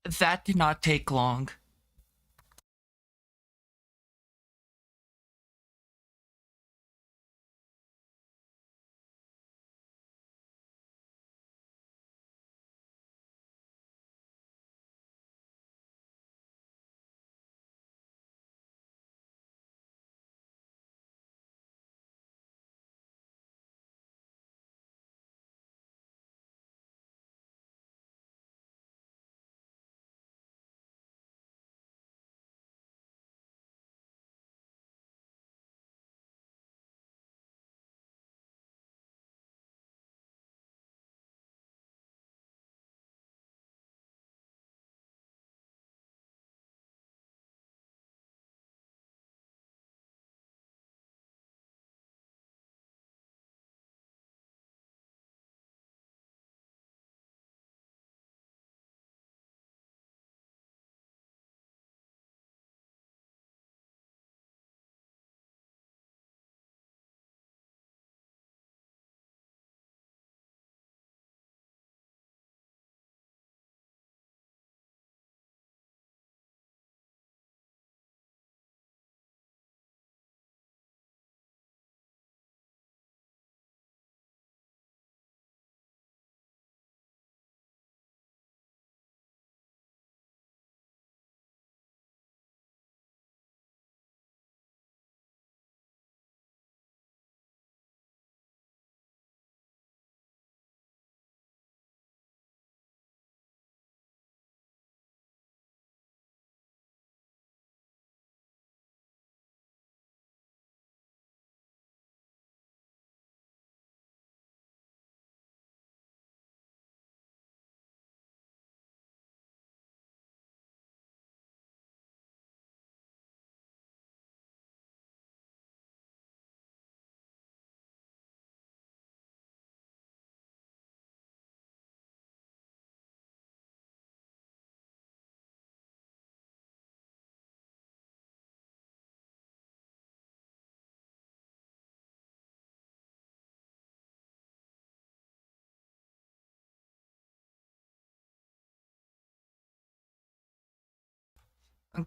That did not take long.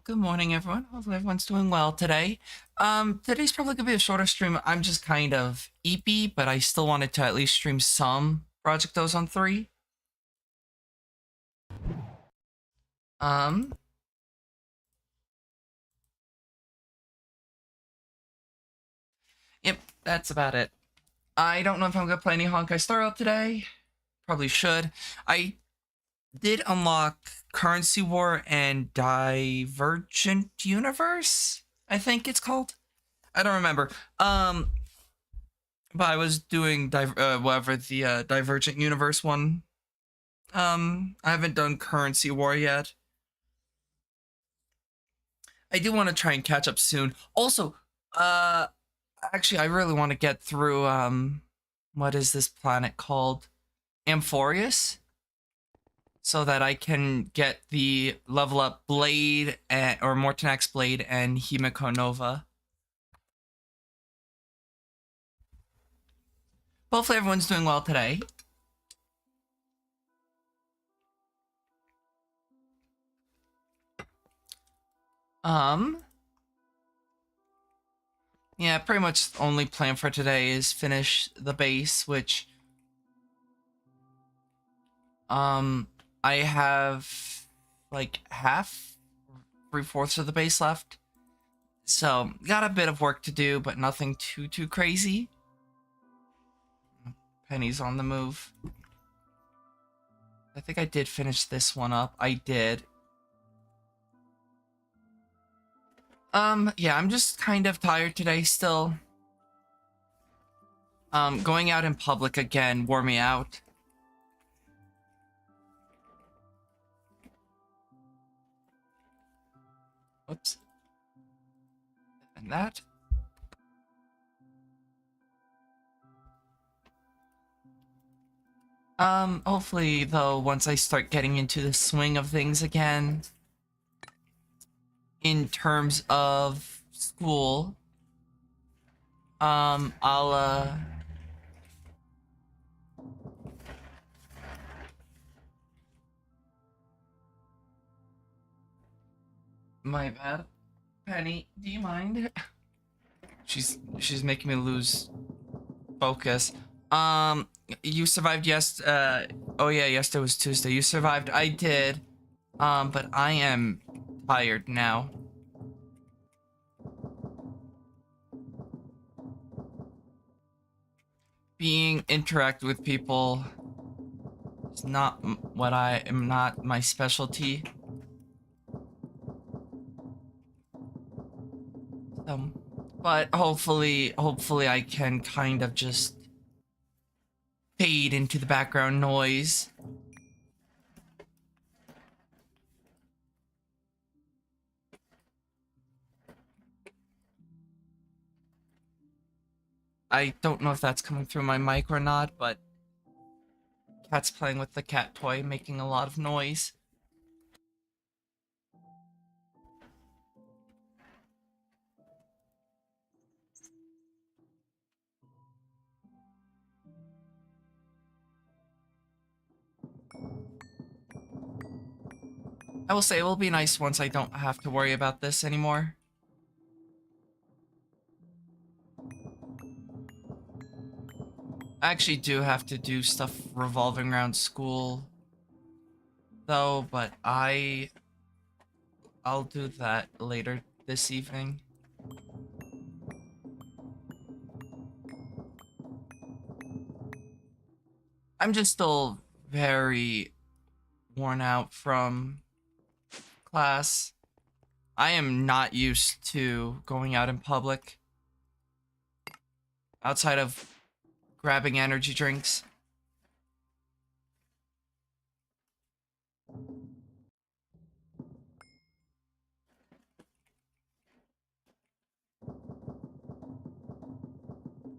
Good morning, everyone. Hopefully everyone's doing well today. Today's probably gonna be a shorter stream. I'm just kind of eepy, but I still wanted to at least stream some Project Ozone 3. Um, yep, that's about it. I don't know if I'm gonna play any Honkai Star Rail today. Probably should. I did unlock Currency War and Divergent Universe, I think it's called. I don't remember. But I was doing whatever the Divergent Universe one. I haven't done Currency War yet. I do want to try and catch up soon. Also, actually, I really want to get through what is this planet called? Amphorius, so that I can get the level up Blade or Mortanax Blade and Himiko Nova. Hopefully, everyone's doing well today. Um, yeah, pretty much the only plan for today is finish the base, which I have like half, 3/4 of the base left. So got a bit of work to do, but nothing too crazy. Penny's on the move. I think I did finish this one up. I did. Yeah, I'm just kind of tired today still. Going out in public again wore me out. Whoops. And that. Hopefully, though, once I start getting into the swing of things again, in terms of school, I'll, My bad. Penny, do you mind? She's making me lose focus. Um, you survived oh yeah, yesterday was Tuesday. You survived. I did. But I am tired now. Being interact with people is not what I am not my specialty. Um, but hopefully I can kind of just fade into the background noise. I don't know if that's coming through my mic or not, but cat's playing with the cat toy, making a lot of noise. I will say it will be nice once I don't have to worry about this anymore. I actually do have to do stuff revolving around school, though, but I'll do that later this evening. I'm just still very worn out from class. I am not used to going out in public outside of grabbing energy drinks.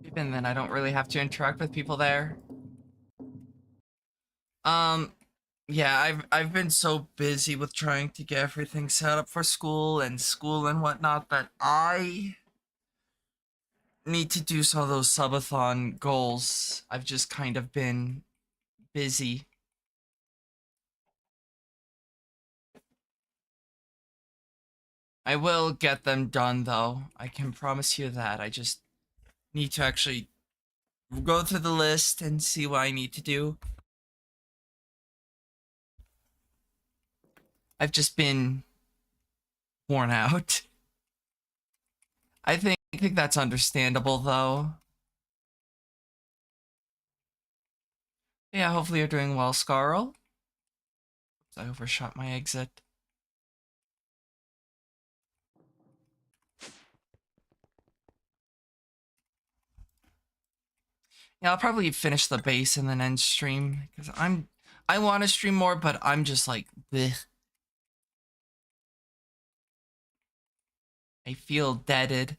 Even then, I don't really have to interact with people there. Um, yeah, I've been so busy with trying to get everything set up for school and whatnot that I need to do some of those subathon goals. I've just kind of been busy. I will get them done though. I can promise you that. I just need to actually go through the list and see what I need to do. I've just been worn out. I think that's understandable though. Yeah, hopefully you're doing well, Scarl. I overshot my exit. Yeah, I'll probably finish the base and then end stream because I want to stream more, but I'm just like bleh. I feel deaded.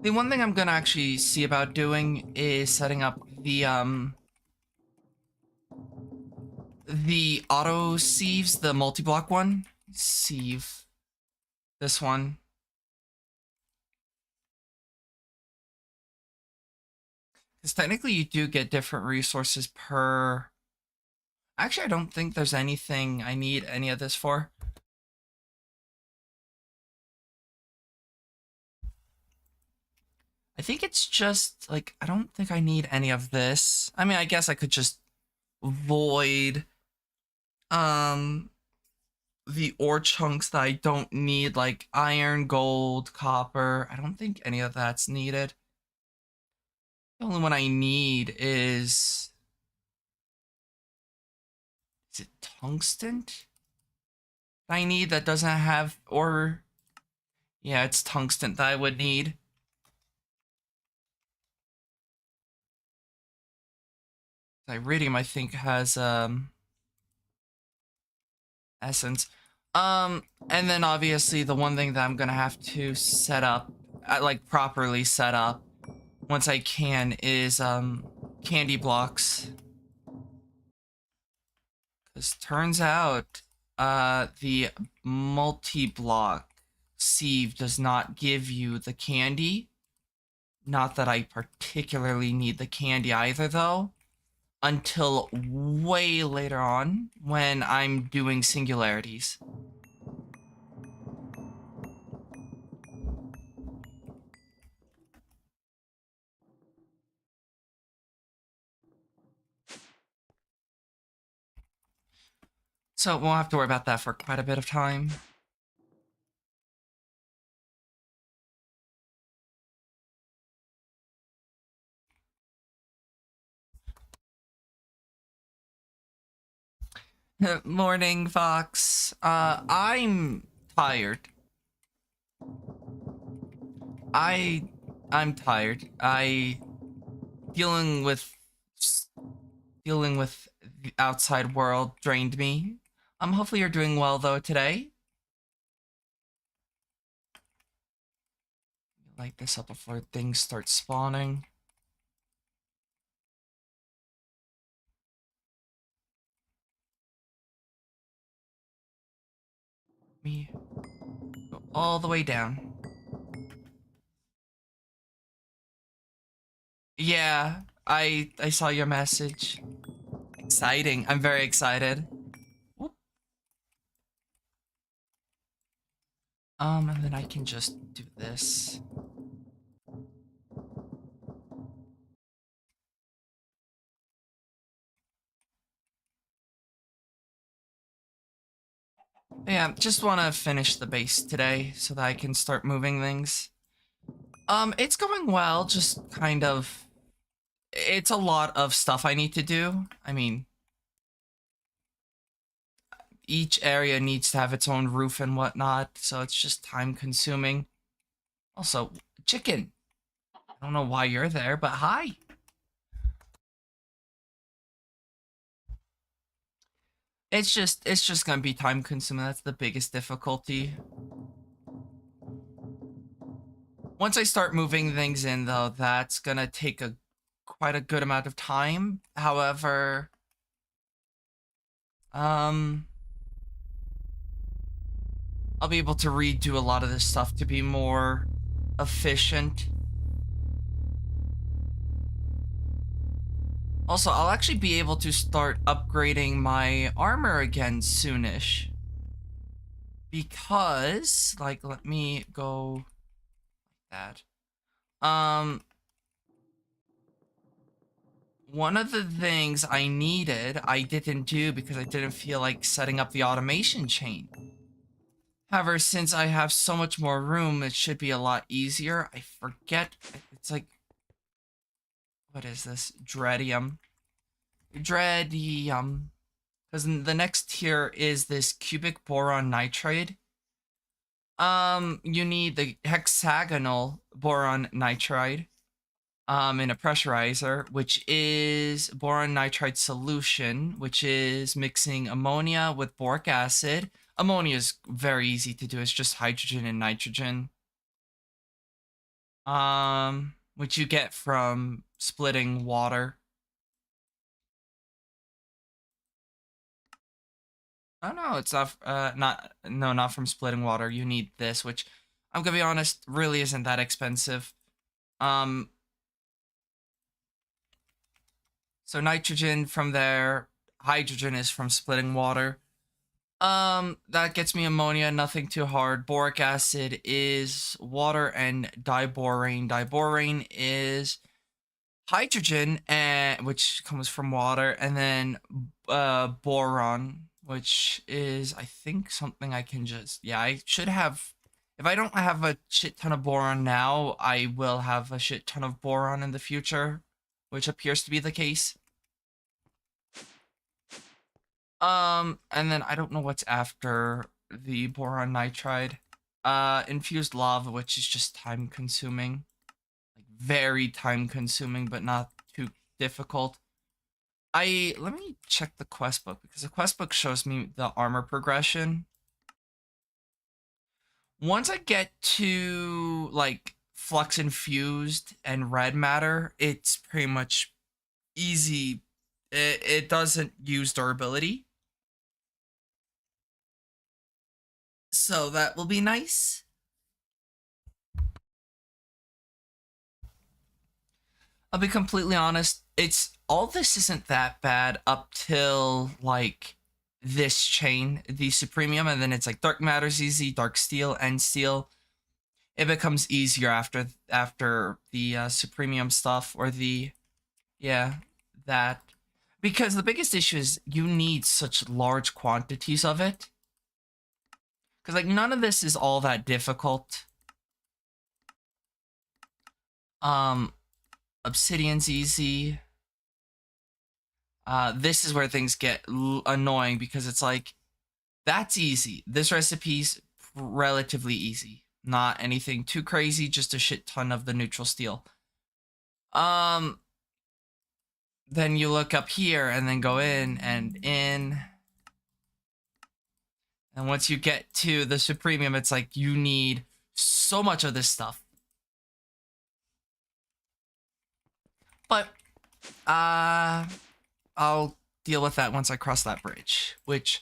The one thing I'm gonna actually see about doing is setting up the auto sieves, the multi-block one. Sieve. This one. Because technically you do get different resources per... Actually, I don't think there's anything I need any of this for. I think it's just, like, I don't think I need any of this. I mean, I guess I could just void the ore chunks that I don't need, like iron, gold, copper. I don't think any of that's needed. The only one I need is it tungsten? I need that doesn't have, or yeah, it's tungsten that I would need. Iridium, I think, has essence. And then obviously the one thing that I'm gonna have to set up, like properly set up, once I can, is candy blocks. Because turns out, the multi-block sieve does not give you the candy. Not that I particularly need the candy either, though, until way later on when I'm doing singularities. So we'll have to worry about that for quite a bit of time. Morning, Fox. I'm tired. I I'm tired. I dealing with dealing with the outside world drained me. Hopefully you're doing well though today. Light this up before things start spawning. Me go all the way down. Yeah, I saw your message. Exciting. I'm very excited. Whoop. And then I can just do this. Yeah, just want to finish the base today so that I can start moving things. It's going well, just kind of... It's a lot of stuff I need to do. I mean, each area needs to have its own roof and whatnot, so it's just time consuming. Also, chicken. I don't know why you're there, but hi. It's just gonna be time consuming. That's the biggest difficulty. Once I start moving things in though, that's gonna take a quite a good amount of time. However, um I'll be able to redo a lot of this stuff to be more efficient. Also, I'll actually be able to start upgrading my armor again soonish. Because, like, let me go like that. One of the things I needed, I didn't do because I didn't feel like setting up the automation chain. However, since I have so much more room, it should be a lot easier. I forget, it's like, what is this? Dreadium. Dreadium. Because the next tier is this cubic boron nitride. You need the hexagonal boron nitride. In a pressurizer, which is boron nitride solution, which is mixing ammonia with boric acid. Ammonia is very easy to do. It's just hydrogen and nitrogen. Which you get from splitting water. Oh no, it's not from splitting water. You need this, which I'm gonna be honest, really isn't that expensive. Um, so nitrogen from there, hydrogen is from splitting water. That gets me ammonia, nothing too hard. Boric acid is water and diborane. Diborane is hydrogen, and which comes from water, and then boron, which is I think something I can just I should have. If I don't have a shit ton of boron now, I will have a shit ton of boron in the future, which appears to be the case. And then I don't know what's after the boron nitride. Infused lava, which is just time consuming. Like very time consuming, but not too difficult. Let me check the quest book because the quest book shows me the armor progression. Once I get to like flux infused and red matter, it's pretty much easy. It doesn't use durability. So that will be nice. I'll be completely honest. It's all this isn't that bad up till like this chain, the Supremium, and then it's like Dark Matter's easy, Dark Steel, End Steel. It becomes easier after the Supremium stuff or the yeah that because the biggest issue is you need such large quantities of it. Because like none of this is all that difficult. Um, Obsidian's easy. This is where things get annoying because it's like that's easy. This recipe's relatively easy. Not anything too crazy, just a shit ton of the neutral steel. Um, then you look up here and then go in and in. And once you get to the Supremium, it's like you need so much of this stuff. But I'll deal with that once I cross that bridge, which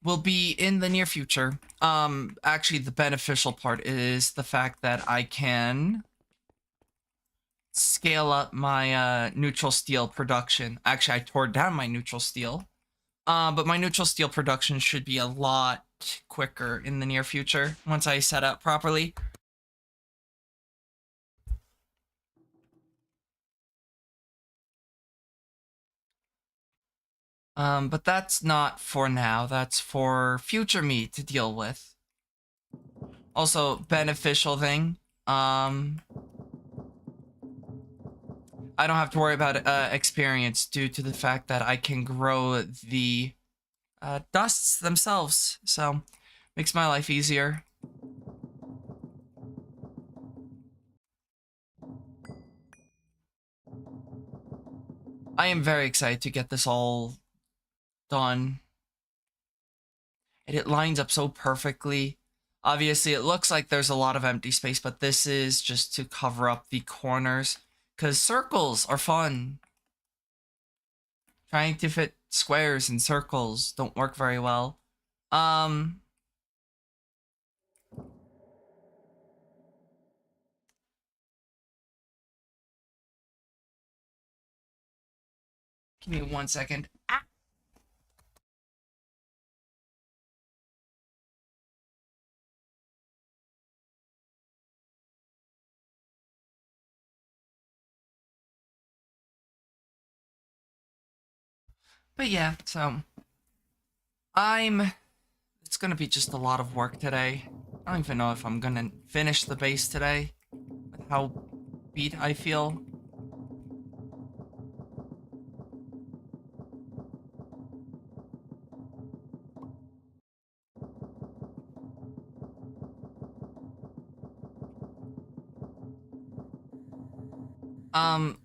will be in the near future. Actually, the beneficial part is the fact that I can scale up my neutral steel production. Actually, I tore down my neutral steel. But my neutral steel production should be a lot quicker in the near future once I set up properly. But that's not for now. That's for future me to deal with. Also, beneficial thing. I don't have to worry about experience due to the fact that I can grow the dusts themselves. So, makes my life easier. I am very excited to get this all done. And it lines up so perfectly. Obviously, it looks like there's a lot of empty space, but this is just to cover up the corners. Because circles are fun. Trying to fit squares and circles don't work very well. Give me 1 second. But yeah, so it's gonna be just a lot of work today. I don't even know if I'm gonna finish the base today with how beat I feel.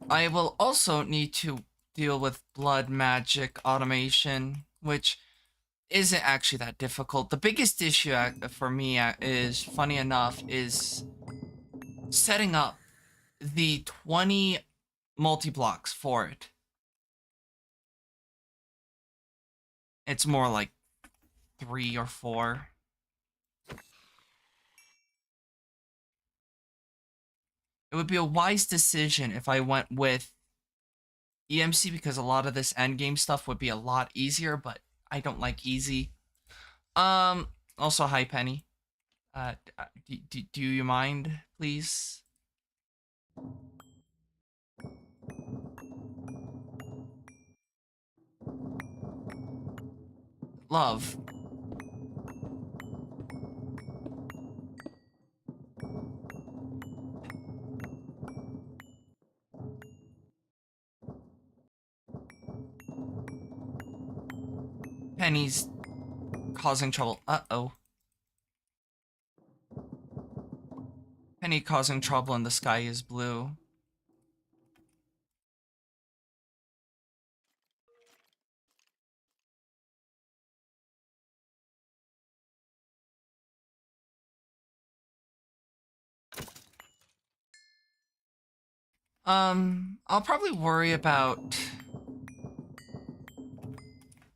I will also need to deal with blood magic automation, which isn't actually that difficult. The biggest issue for me is, funny enough, is setting up the 20 multi-blocks for it. It's more like 3 or 4. It would be a wise decision if I went with EMC because a lot of this endgame stuff would be a lot easier, but I don't like easy. Also, hi, Penny. Do you mind, please? Love. Penny's causing trouble. Uh-oh. Penny causing trouble and the sky is blue. I'll probably worry about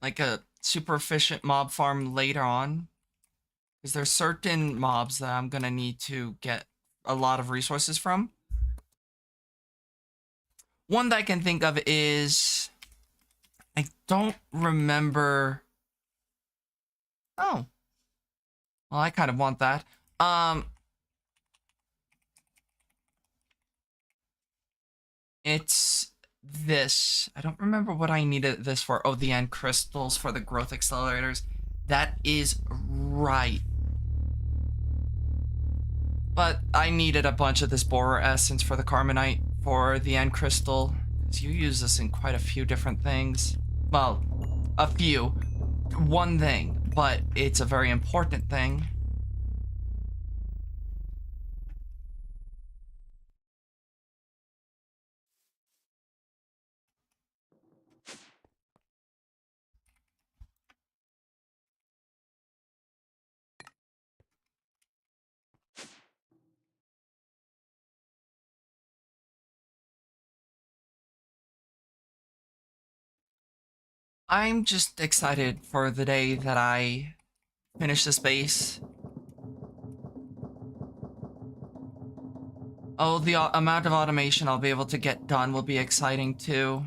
like a super efficient mob farm later on. Because there's certain mobs that I'm gonna need to get a lot of resources from. One that I can think of is, I don't remember. Oh, well, I kind of want that. It's this. I don't remember what I needed this for. Oh, the end crystals for the growth accelerators. That is right. But I needed a bunch of this borer essence for the carbonite for the end crystal. Because you use this in quite a few different things. Well, a few. One thing, but it's a very important thing. I'm just excited for the day that I finish this base. Oh, the amount of automation I'll be able to get done will be exciting too.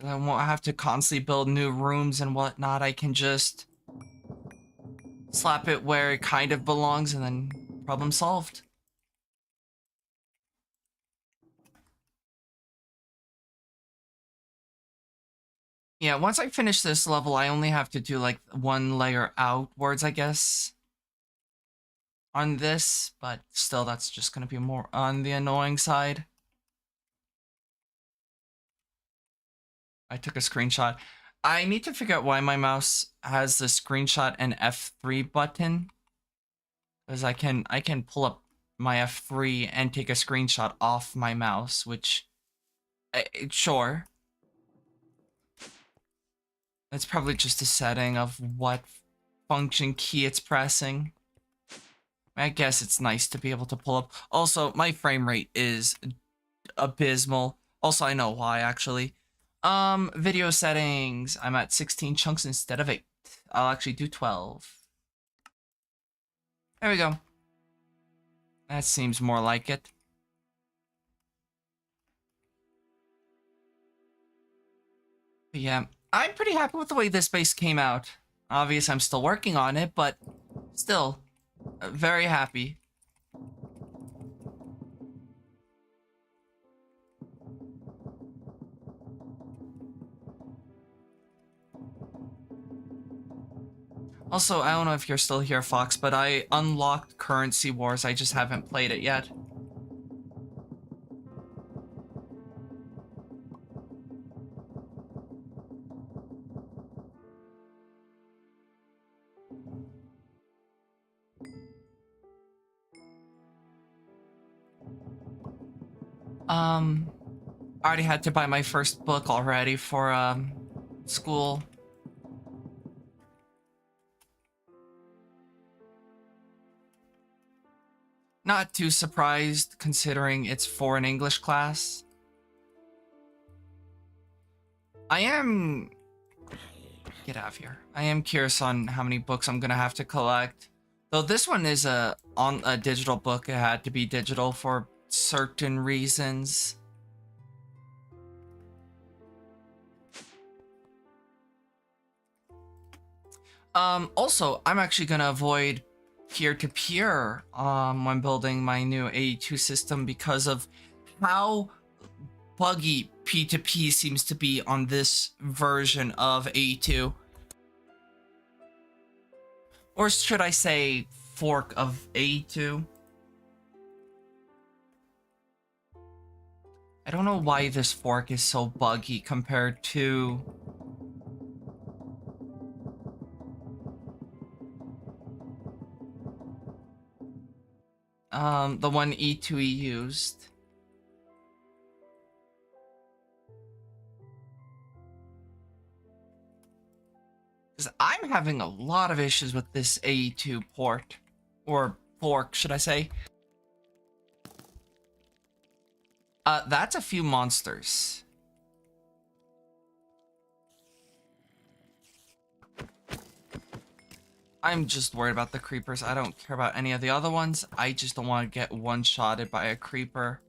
I won't have to constantly build new rooms and whatnot. I can just slap it where it kind of belongs and then problem solved. Yeah, once I finish this level, I only have to do like one layer outwards, I guess, on this, but still that's just gonna be more on the annoying side. I took a screenshot. I need to figure out why my mouse has the screenshot and F3 button. Because I can pull up my F3 and take a screenshot off my mouse, which, sure. It's probably just a setting of what function key it's pressing. I guess it's nice to be able to pull up. Also, my frame rate is abysmal. Also, I know why, actually. Video settings. I'm at 16 chunks instead of 8. I'll actually do 12. There we go. That seems more like it. But yeah, I'm pretty happy with the way this base came out. Obviously, I'm still working on it, but still, very happy. Also, I don't know if you're still here, Fox, but I unlocked Currency Wars. I just haven't played it yet. I already had to buy my first book already for, school. Not too surprised, considering it's for an English class. I am... Get out of here. I am curious on how many books I'm gonna have to collect. Though this one is a digital book. It had to be digital for certain reasons. Also, I'm actually gonna avoid peer-to-peer when building my new AE2 system because of how buggy P2P seems to be on this version of AE2. Or should I say fork of AE2? I don't know why this fork is so buggy compared to the one E2E used. Because I'm having a lot of issues with this AE2 port. Or fork, should I say. That's a few monsters. I'm just worried about the creepers. I don't care about any of the other ones. I just don't want to get one-shotted by a creeper.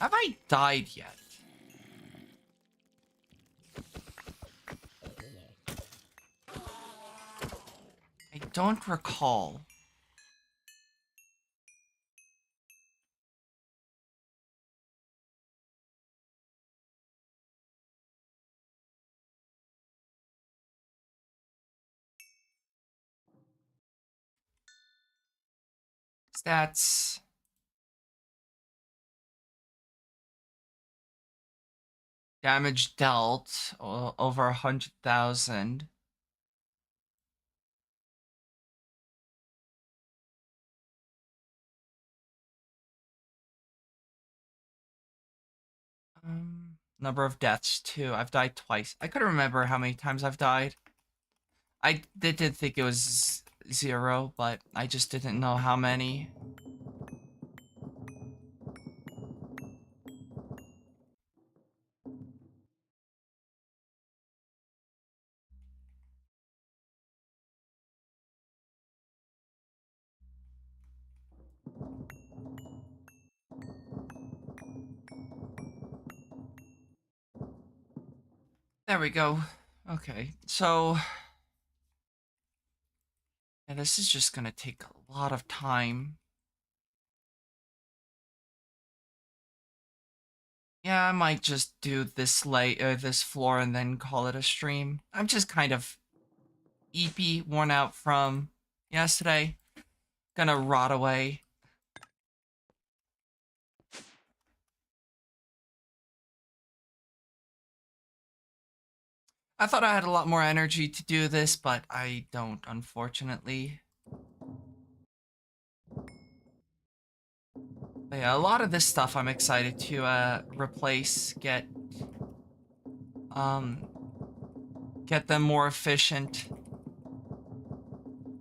Have I died yet? I don't recall. Stats. Damage dealt. Over 100,000. Number of deaths, too. I've died twice. I couldn't remember how many times I've died. I did think it was 0, but I just didn't know how many. There we go. Okay, so... yeah, this is just gonna take a lot of time. Yeah, I might just do this floor and then call it a stream. I'm just kind of eepy, worn out from yesterday. Gonna rot away. I thought I had a lot more energy to do this, but I don't, unfortunately. But yeah, a lot of this stuff I'm excited to replace, um, get them more efficient.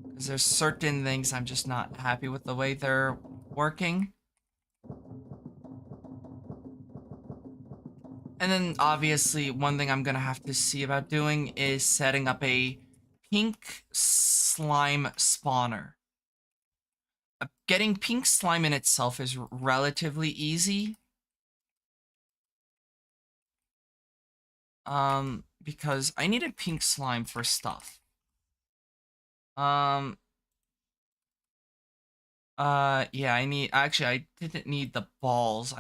Because there's certain things I'm just not happy with the way they're working. And then obviously one thing I'm gonna have to see about doing is setting up a pink slime spawner. Getting pink slime in itself is relatively easy. Because I needed pink slime for stuff. Yeah, actually, I didn't need the balls.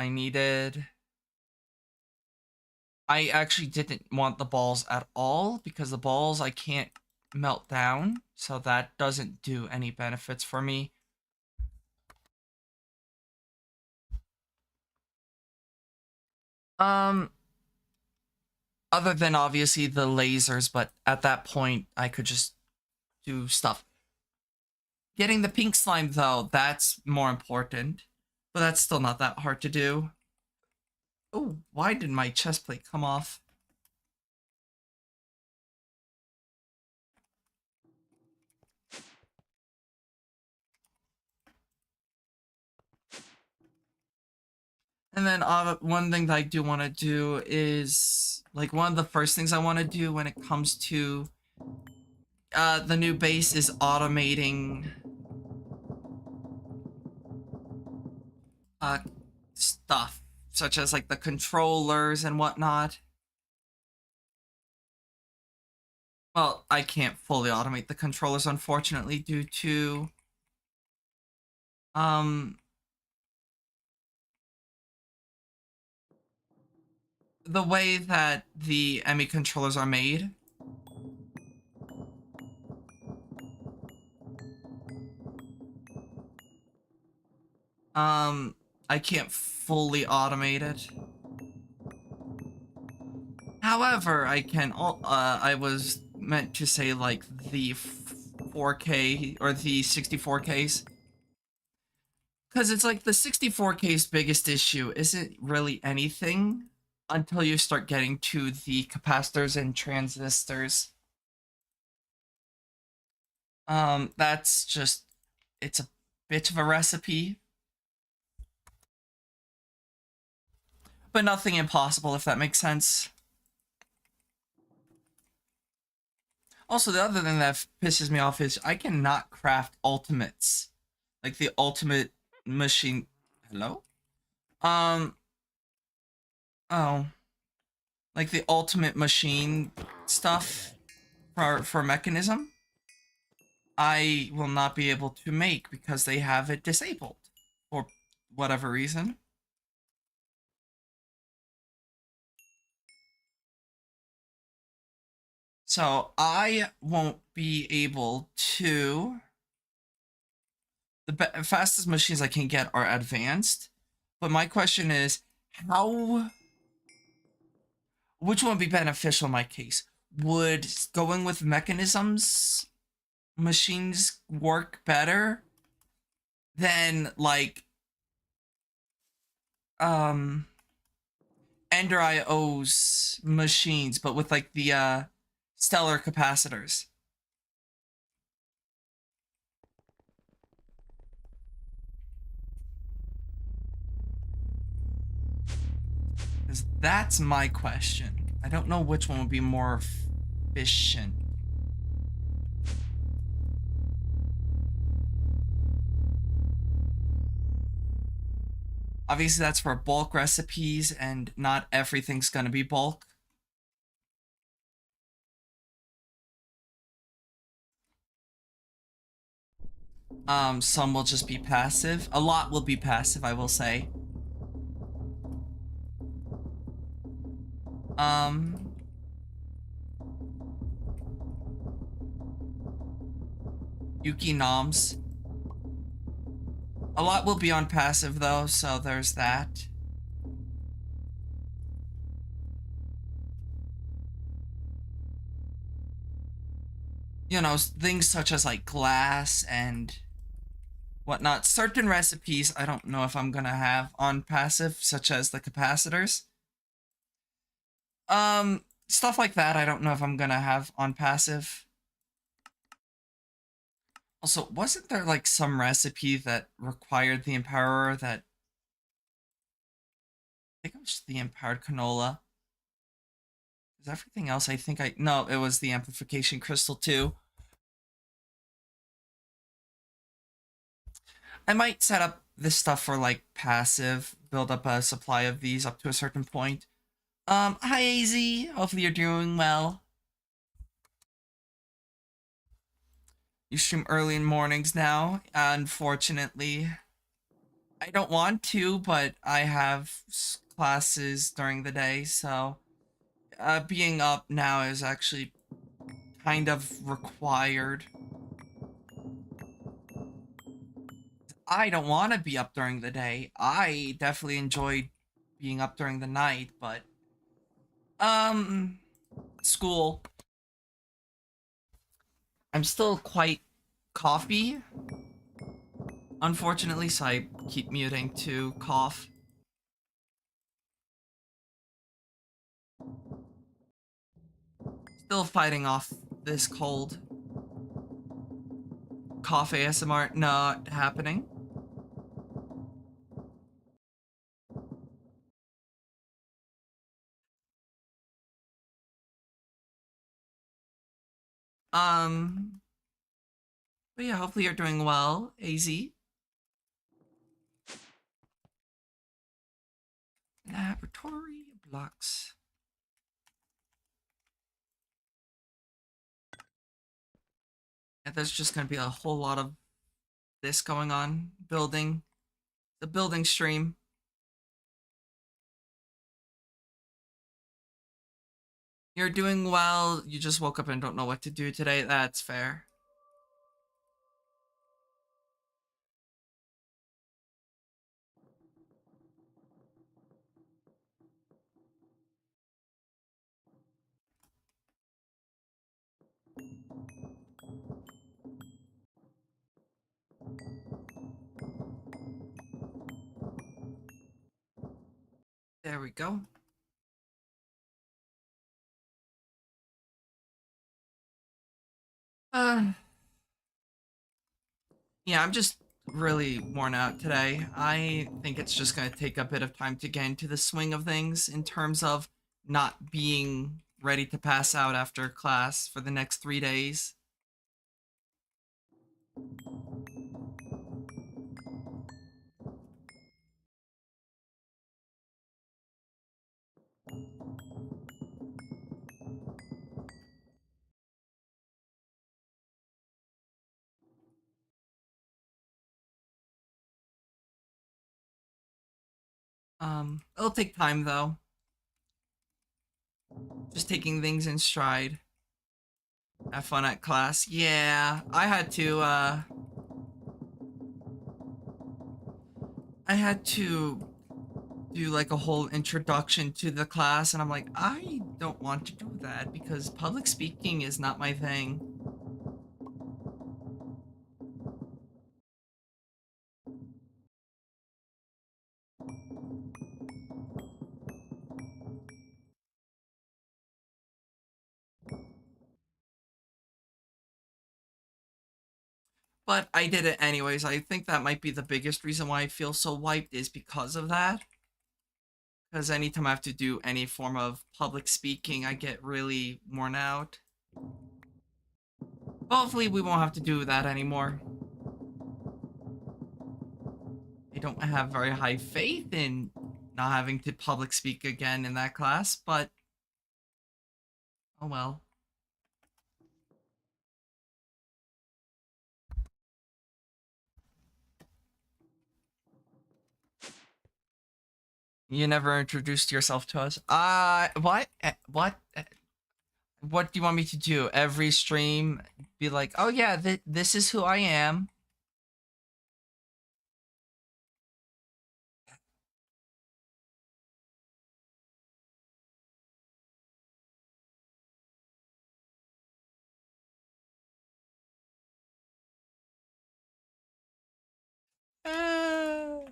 I actually didn't want the balls at all because the balls I can't melt down, so that doesn't do any benefits for me. Um, Other than obviously the lasers, but at that point I could just do stuff. Getting the pink slime though, that's more important, but that's still not that hard to do. Oh, why did my chest plate come off? And then one thing that I do want to do is, like, one of the first things I want to do when it comes to the new base is automating uh, stuff, such as, like, the controllers and whatnot. Well, I can't fully automate the controllers, unfortunately, due to um the way that the Emmy controllers are made. I can't fully automate it. However, I was meant to say, like, the 4K or the 64Ks. Because it's like the 64K's biggest issue isn't really anything until you start getting to the capacitors and transistors. That's just, it's a bit of a recipe. but nothing impossible, if that makes sense. Also, the other thing that pisses me off is I cannot craft ultimates. Like the ultimate machine. Hello? Um, oh. Like the ultimate machine stuff for mechanism. I will not be able to make because they have it disabled for whatever reason. So I won't be able to. The fastest machines I can get are advanced, but my question is, how? Which one would be beneficial in my case? Would going with mechanisms machines work better than like um Ender IO's machines, but with like the stellar capacitors? Because that's my question. I don't know which one would be more efficient. Obviously, that's for bulk recipes, and not everything's gonna be bulk. Some will just be passive. A lot will be passive, I will say. Um, Yuki Noms. A lot will be on passive though, so there's that. You know, things such as like glass and whatnot. Certain recipes I don't know if I'm gonna have on passive, such as the capacitors. Stuff like that I don't know if I'm gonna have on passive. Also, wasn't there like some recipe that required the empower that I think it was the empowered canola? Is everything else I think I no, it was the amplification crystal too. I might set up this stuff for like passive, build up a supply of these up to a certain point. Hi AZ, hopefully you're doing well. You stream early in mornings now. Unfortunately, I don't want to, but I have classes during the day, so being up now is actually kind of required. I don't want to be up during the day. I definitely enjoy being up during the night, but school. I'm still quite coughy, unfortunately, so I keep muting to cough. Still fighting off this cold. Cough ASMR not happening. Um, but yeah, hopefully you're doing well, AZ. Laboratory blocks. And there's just gonna be a whole lot of this going on. Building. The building stream. You're doing well. You just woke up and don't know what to do today. That's fair. There we go. Uh, yeah, I'm just really worn out today. I think it's just going to take a bit of time to get into the swing of things in terms of not being ready to pass out after class for the next 3 days. It'll take time though. Just taking things in stride. Have fun at class. Yeah, I had to do like a whole introduction to the class, and I'm like, I don't want to do that because public speaking is not my thing. But I did it anyways. I think that might be the biggest reason why I feel so wiped is because of that. Because anytime I have to do any form of public speaking, I get really worn out. Hopefully, we won't have to do that anymore. I don't have very high faith in not having to public speak again in that class, but oh well. You never introduced yourself to us. What? What? What do you want me to do? Every stream, be like, oh yeah, this is who I am. Uh,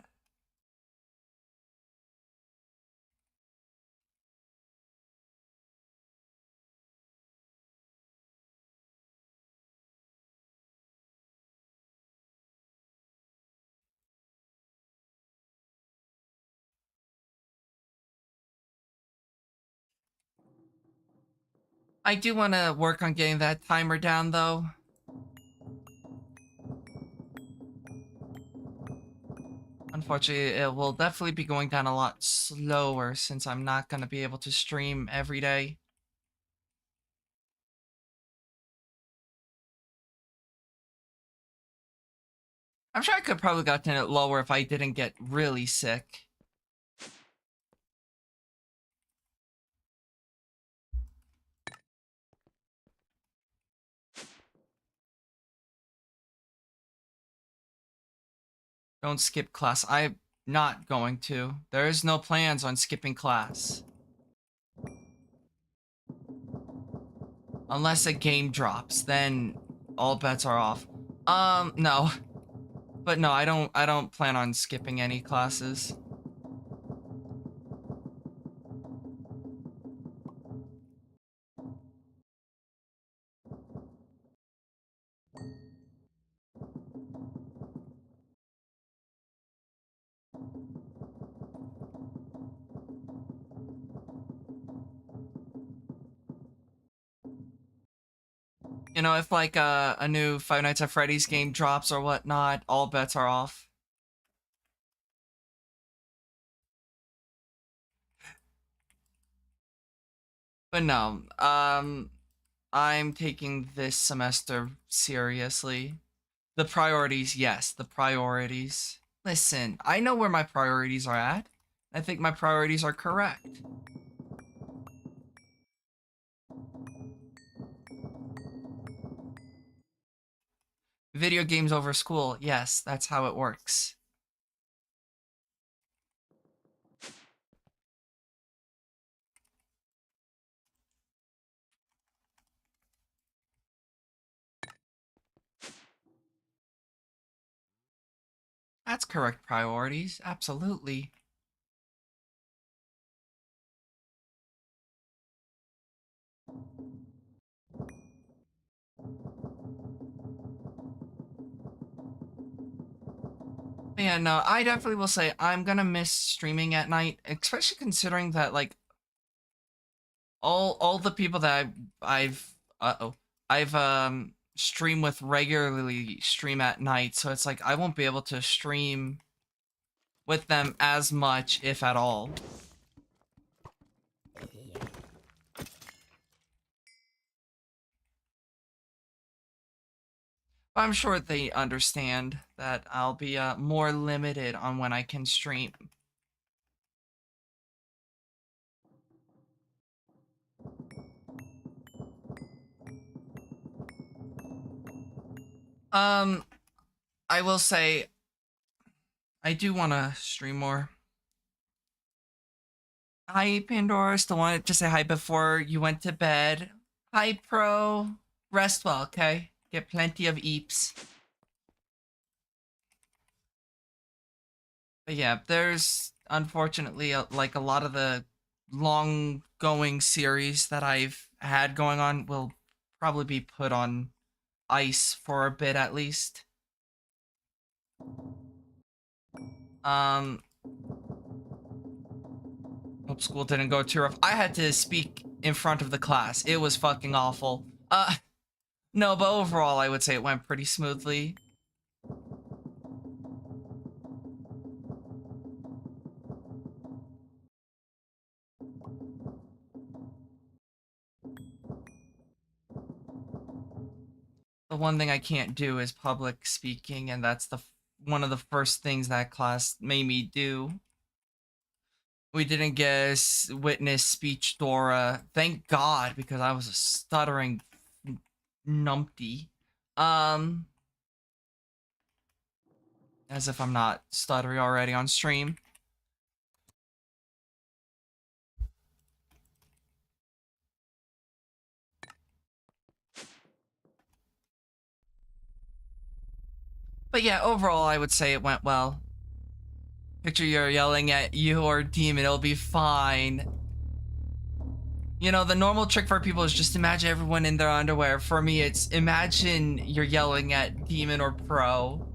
I do want to work on getting that timer down, though. Unfortunately, it will definitely be going down a lot slower since I'm not going to be able to stream every day. I'm sure I could probably gotten it lower if I didn't get really sick. Don't skip class. I'm not going to. There is no plans on skipping class. Unless a game drops, then all bets are off. No. But no, I don't plan on skipping any classes. You know, if like a new Five Nights at Freddy's game drops or whatnot, all bets are off. But no, I'm taking this semester seriously. The priorities, yes, the priorities. Listen, I know where my priorities are at. I think my priorities are correct. Video games over school, yes, that's how it works. That's correct priorities, absolutely. Yeah, no, I definitely will say I'm gonna miss streaming at night, especially considering that like all the people that I've I've stream with regularly stream at night, so it's like I won't be able to stream with them as much, if at all. But I'm sure they understand that I'll be more limited on when I can stream. Um, I will say I do want to stream more. Hi, Pandora. Still wanted to say hi before you went to bed. Hi, Pro. Rest well, okay? Get plenty of eeps. But yeah, there's unfortunately like a lot of the long going series that I've had going on will probably be put on ice for a bit at least. Um, Hope school didn't go too rough. I had to speak in front of the class. It was fucking awful. No, but overall, I would say it went pretty smoothly. The one thing I can't do is public speaking, and that's one of the first things that class made me do. We didn't get witness speech Dora. Thank God, because I was a stuttering numpty. Um, as if I'm not stuttering already on stream. But yeah, overall, I would say it went well. Picture you're yelling at your demon, it'll be fine. You know, the normal trick for people is just imagine everyone in their underwear. For me, it's imagine you're yelling at demon or pro.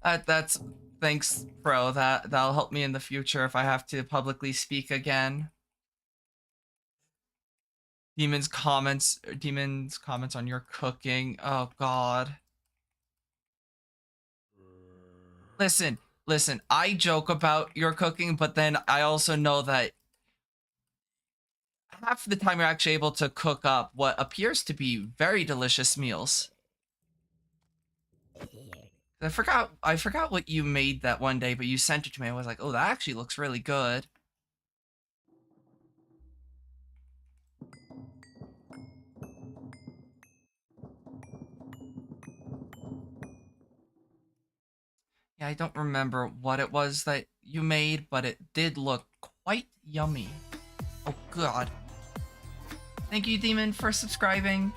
That's thanks, pro. That'll help me in the future if I have to publicly speak again. Demon's comments on your cooking. Oh God. Listen, listen. I joke about your cooking, but then I also know that half the time you're actually able to cook up what appears to be very delicious meals. I forgot what you made that one day, but you sent it to me. I was like, oh, that actually looks really good. Yeah, I don't remember what it was that you made, but it did look quite yummy. Oh God. Thank you, Demon, for subscribing.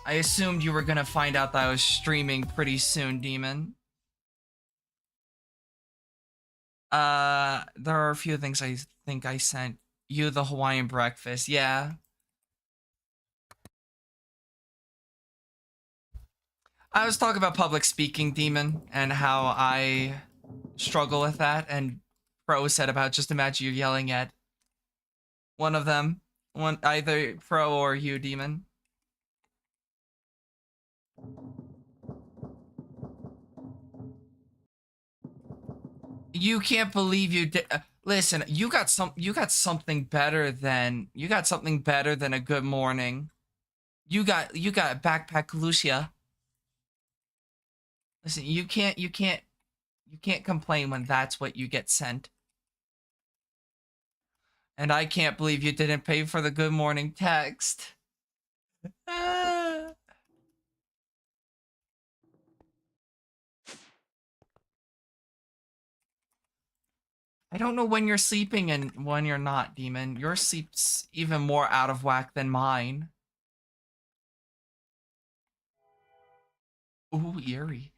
I assumed you were gonna find out that I was streaming pretty soon, Demon. There are a few things I think I sent you. The Hawaiian breakfast, yeah. I was talking about public speaking, Demon, and how I struggle with that, and Pro said about just imagine you're yelling at one of them, either Pro or you, Demon. You can't believe you did. Listen, you got something better than a good morning. You got backpack Lucia. Listen, you can't complain when that's what you get sent. And I can't believe you didn't pay for the good morning text. I don't know when you're sleeping and when you're not, Demon. Your sleep's even more out of whack than mine. Ooh, eerie.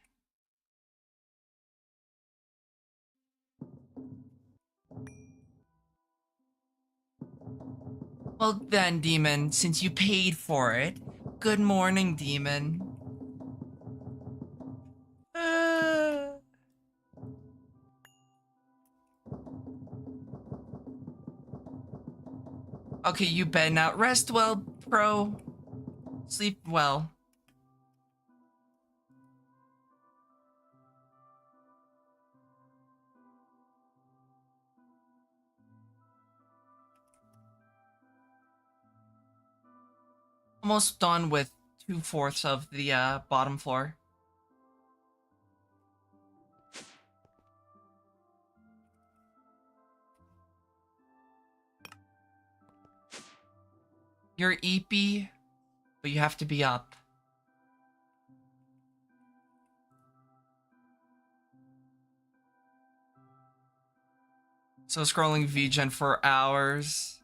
Well then, Demon, since you paid for it, good morning, Demon. Okay, you bed now. Rest well, pro. Sleep well. Almost done with 2/4 of the bottom floor. You're eepy, but you have to be up. So scrolling VGen for hours.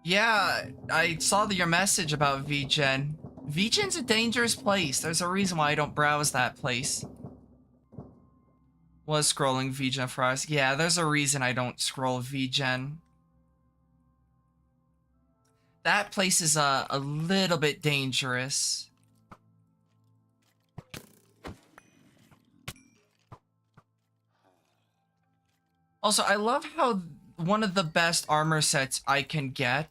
Yeah, I saw your message about VGen. VGen's a dangerous place. There's a reason why I don't browse that place. Was scrolling VGen for hours. Yeah, there's a reason I don't scroll VGen. That place is a little bit dangerous. Also, I love how one of the best armor sets I can get,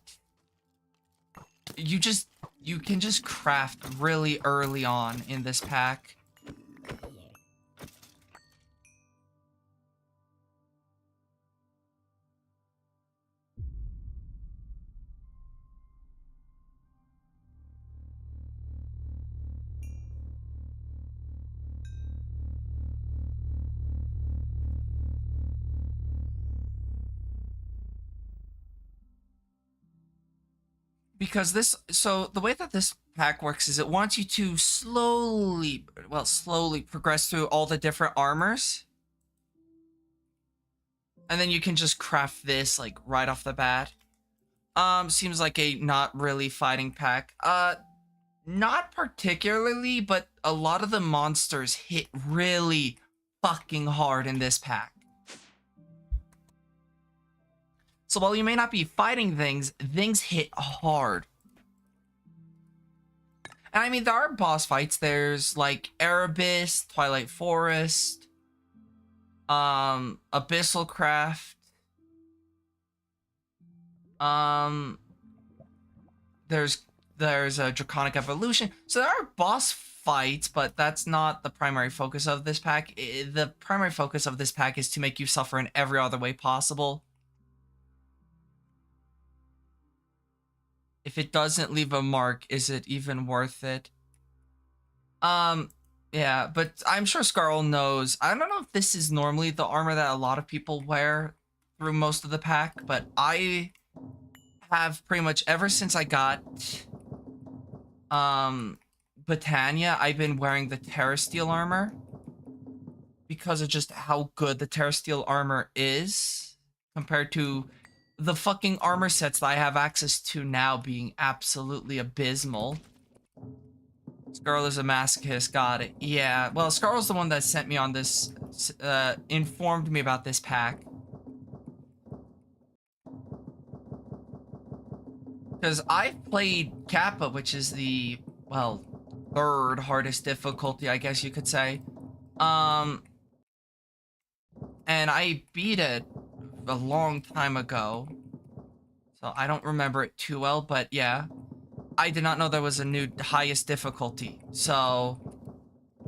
you can just craft really early on in this pack. Because so the way that this pack works is it wants you to slowly progress through all the different armors. And then you can just craft this like right off the bat. Seems like a not really fighting pack. Not particularly, but a lot of the monsters hit really fucking hard in this pack. So while you may not be fighting things, things hit hard. And I mean, there are boss fights. There's like Erebus, Twilight Forest, Abyssal Craft. There's a Draconic Evolution. So there are boss fights, but that's not the primary focus of this pack. The primary focus of this pack is to make you suffer in every other way possible. If it doesn't leave a mark, is it even worth it? Yeah, but I'm sure Scarl knows. I don't know if this is normally the armor that a lot of people wear through most of the pack, but I have pretty much ever since I got Botania, I've been wearing the Terrasteel armor because of just how good the Terrasteel armor is compared to the fucking armor sets that I have access to now being absolutely abysmal. Scarl is a masochist, got it. Yeah, well, Scarl's the one that sent me on this, informed me about this pack. Because I've played Kappa, which is the, well, third hardest difficulty, I guess you could say. And I beat it a long time ago. So I don't remember it too well, but yeah. I did not know there was a new highest difficulty. So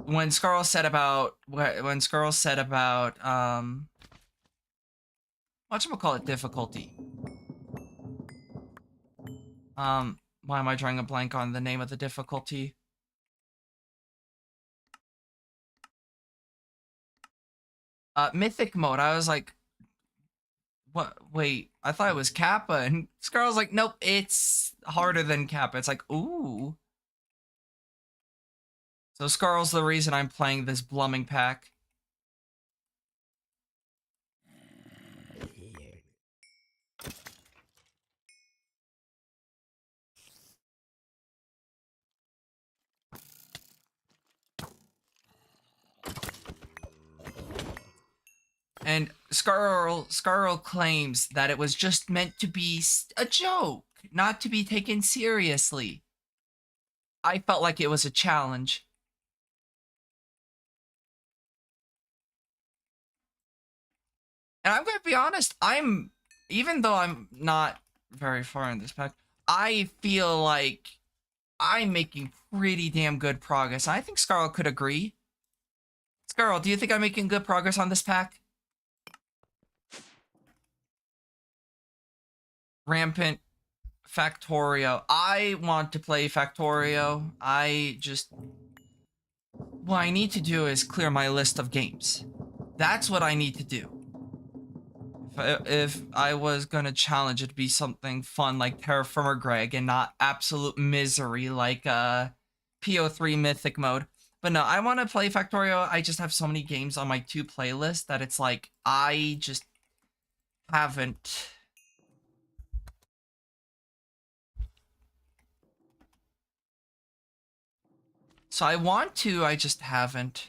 when Scarl said about whatchamacallit difficulty. Why am I drawing a blank on the name of the difficulty? Mythic mode. I was like, what? Wait, I thought it was Kappa. And Scarl's like, nope, it's harder than Kappa. It's like, ooh. So Scarl's the reason I'm playing this Blumming pack. And Scarl claims that it was just meant to be a joke, not to be taken seriously. I felt like it was a challenge. And I'm going to be honest, even though I'm not very far in this pack. I feel like I'm making pretty damn good progress. I think Scarl could agree. Scarl, do you think I'm making good progress on this pack? Rampant Factorio. I want to play Factorio. What I need to do is clear my list of games. That's what I need to do. If I was gonna challenge, it'd be something fun like Terraformer Greg and not absolute misery like PO3 Mythic mode. But no, I want to play Factorio. I just have so many games on my 2 playlist that it's like I just haven't. So I want to, I just haven't.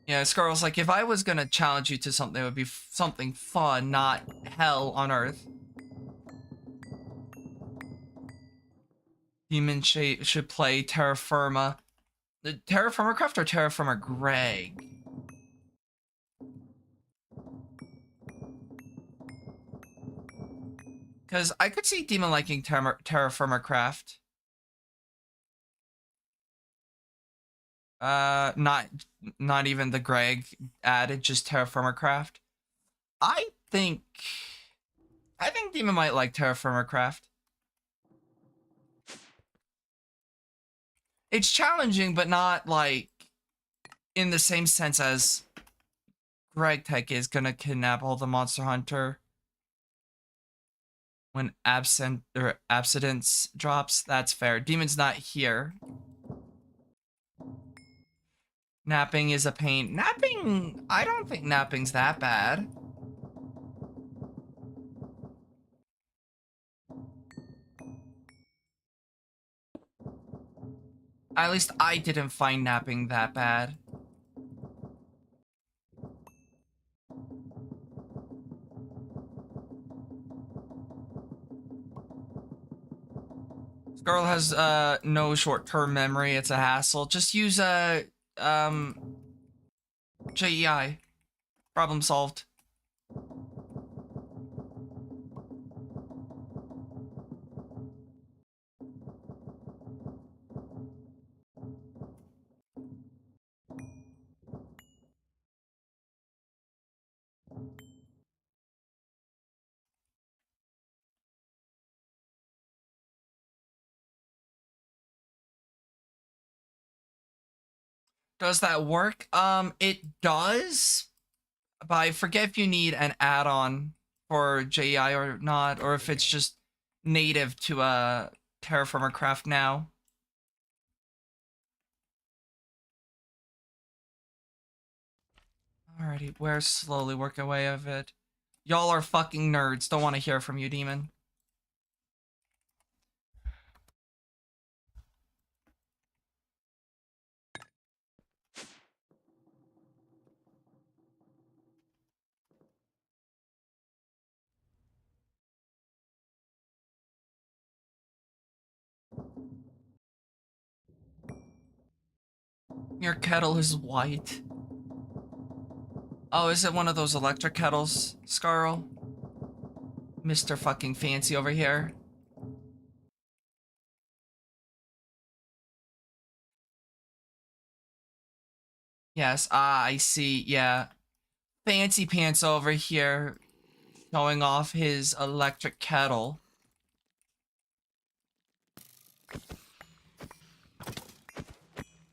Yeah, Scarl's like, if I was gonna challenge you to something, it would be something fun, not hell on earth. Demon should play Terraforma. The Terraformer Craft or Terraformer Greg? Because I could see Demon liking Terraformer Craft. Not even the Greg added, just Terraformer Craft. I think Demon might like Terraformer Craft. It's challenging, but not like in the same sense as Greg Tech is gonna kidnap all the Monster Hunter when absence drops. That's fair. Demon's not here. Napping is a pain. Napping, I don't think napping's that bad. At least I didn't find napping that bad. This girl has no short-term memory. It's a hassle. Just use JEI. Problem solved. Does that work? It does, but I forget if you need an add-on for JEI or not, or if it's just native to Terraformer Craft now. Alrighty, we're slowly working away of it. Y'all are fucking nerds. Don't want to hear from you, Demon. Your kettle is white. Oh, is it one of those electric kettles, Scarl? Mr. fucking fancy over here. Yes, I see. Yeah. Fancy pants over here showing off his electric kettle.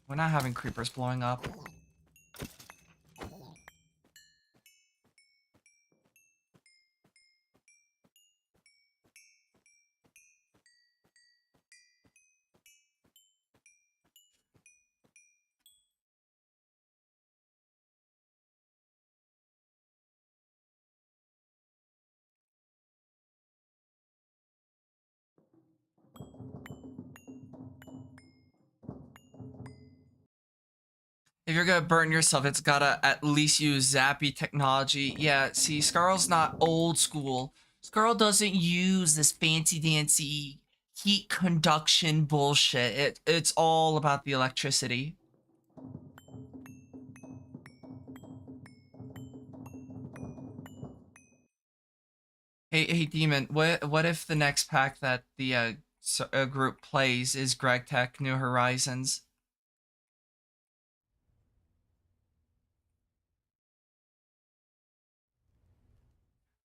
We're not having creepers blowing up. If you're gonna burn yourself, it's gotta at least use zappy technology. Yeah, see, Scarl's not old school. Scarl doesn't use this fancy dancy heat conduction bullshit. It's all about the electricity. Hey, Demon. What if the next pack that the group plays is Greg Tech New Horizons?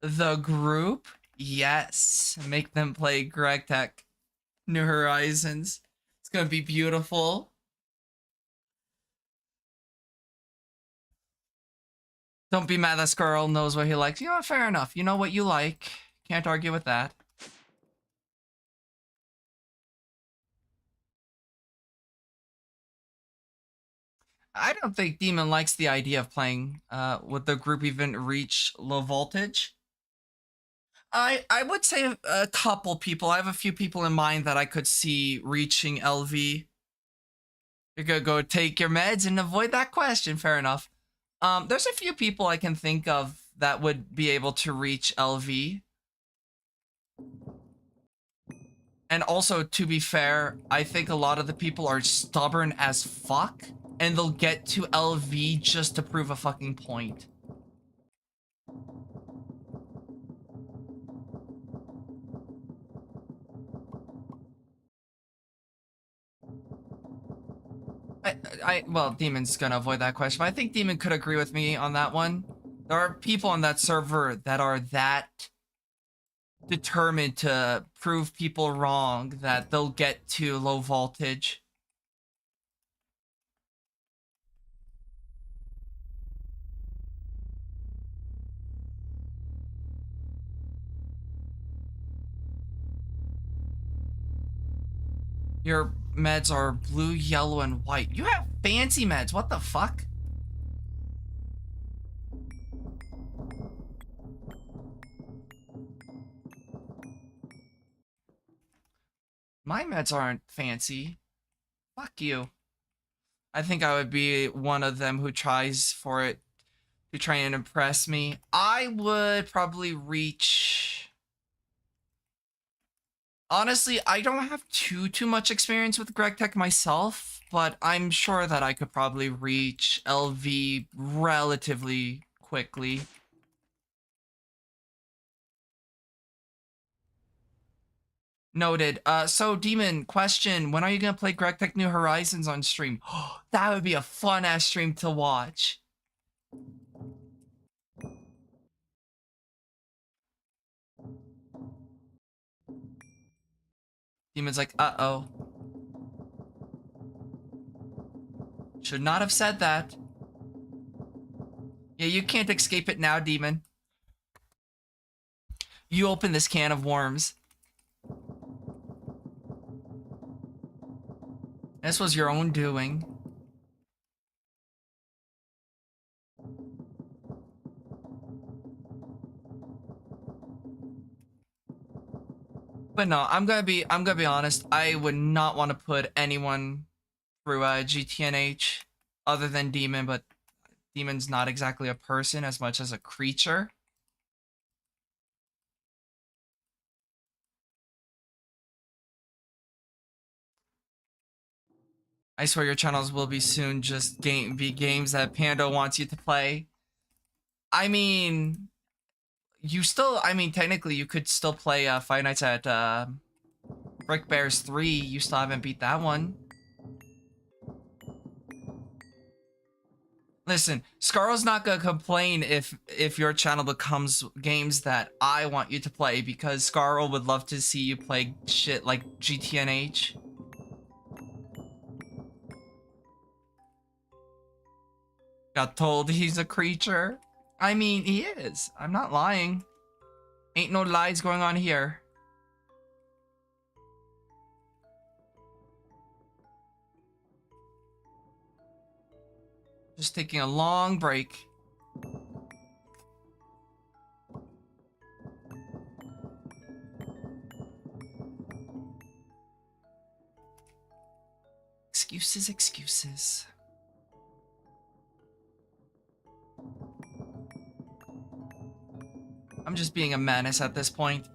The group? Yes. Make them play Greg Tech New Horizons. It's gonna be beautiful. Don't be mad that Squirrel knows what he likes. You know, fair enough. You know what you like. Can't argue with that. I don't think Demon likes the idea of playing would the group even reach low voltage. I would say a couple people. I have a few people in mind that I could see reaching LV. You could go take your meds and avoid that question. Fair enough. There's a few people I can think of that would be able to reach LV. And also, to be fair, I think a lot of the people are stubborn as fuck, and they'll get to LV just to prove a fucking point. Well, Demon's gonna avoid that question, but I think Demon could agree with me on that one. There are people on that server that are that determined to prove people wrong that they'll get to low voltage. Your meds are blue, yellow, and white. You have fancy meds. What the fuck? My meds aren't fancy. Fuck you. I think I would be one of them who tries for it to try and impress me. I would probably reach. Honestly, I don't have too much experience with Greg Tech myself, but I'm sure that I could probably reach LV relatively quickly. Noted. So Demon, question, when are you gonna play Greg Tech New Horizons on stream? That would be a fun ass stream to watch. Demon's like, uh-oh. Should not have said that. Yeah, you can't escape it now, Demon. You open this can of worms. This was your own doing. But no, I'm gonna be honest. I would not want to put anyone through GTNH other than Demon, but Demon's not exactly a person as much as a creature. I swear your channels will be soon just be games that Pando wants you to play. I mean, technically you could still play Five Nights at Brick Bears 3. You still haven't beat that one. Listen, Scarl's not gonna complain if your channel becomes games that I want you to play, because Scarl would love to see you play shit like GTNH. Got told he's a creature. I mean, he is. I'm not lying. Ain't no lies going on here. Just taking a long break. Excuses, excuses. I'm just being a menace at this point.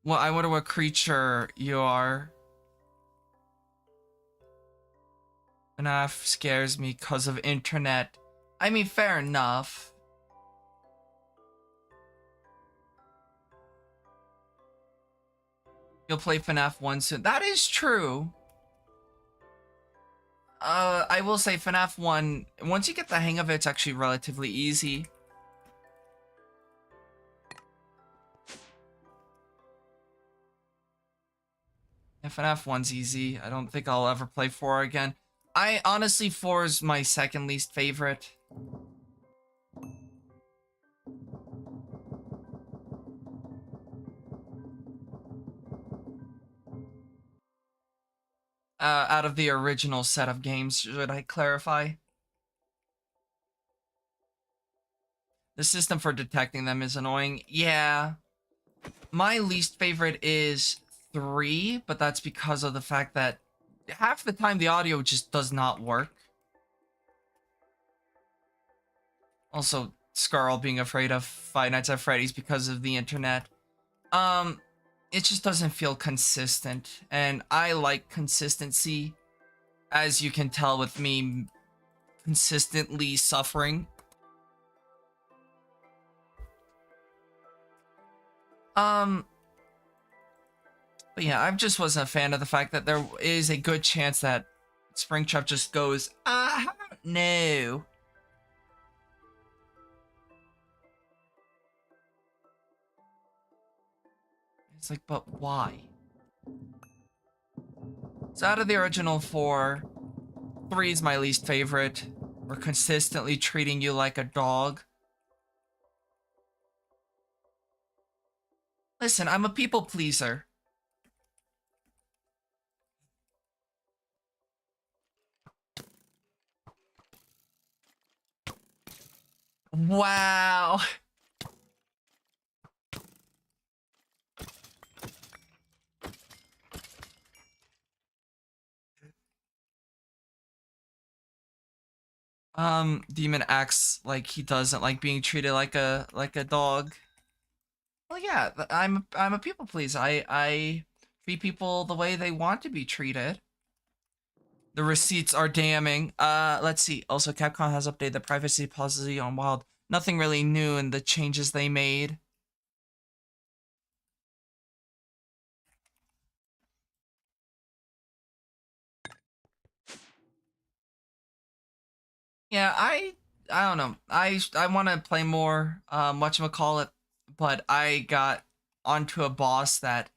Well, I wonder what creature you are. FNAF scares me because of internet. I mean, fair enough. You'll play FNAF 1 soon. That is true. I will say FNAF 1, once you get the hang of it, it's actually relatively easy. Yeah, FNAF 1's easy. I don't think I'll ever play 4 again. I honestly, 4 is my second least favorite. Out of the original set of games, should I clarify? The system for detecting them is annoying. Yeah. My least favorite is 3, but that's because of the fact that half the time the audio just does not work. Also, Scarl being afraid of Five Nights at Freddy's because of the internet. It just doesn't feel consistent, and I like consistency, as you can tell with me consistently suffering. But yeah, I just wasn't a fan of the fact that there is a good chance that Springtrap just goes, no. It's like, but why? So out of the original 4, 3 is my least favorite. We're consistently treating you like a dog. Listen, I'm a people pleaser. Wow. Demon acts like he doesn't like being treated like a dog. Well, yeah, I'm a people pleaser. I treat people the way they want to be treated. The receipts are damning. Let's see. Also, Capcom has updated the privacy policy on Wild. Nothing really new in the changes they made. Yeah, I don't know. I want to play more whatchamacallit, but I got onto a boss that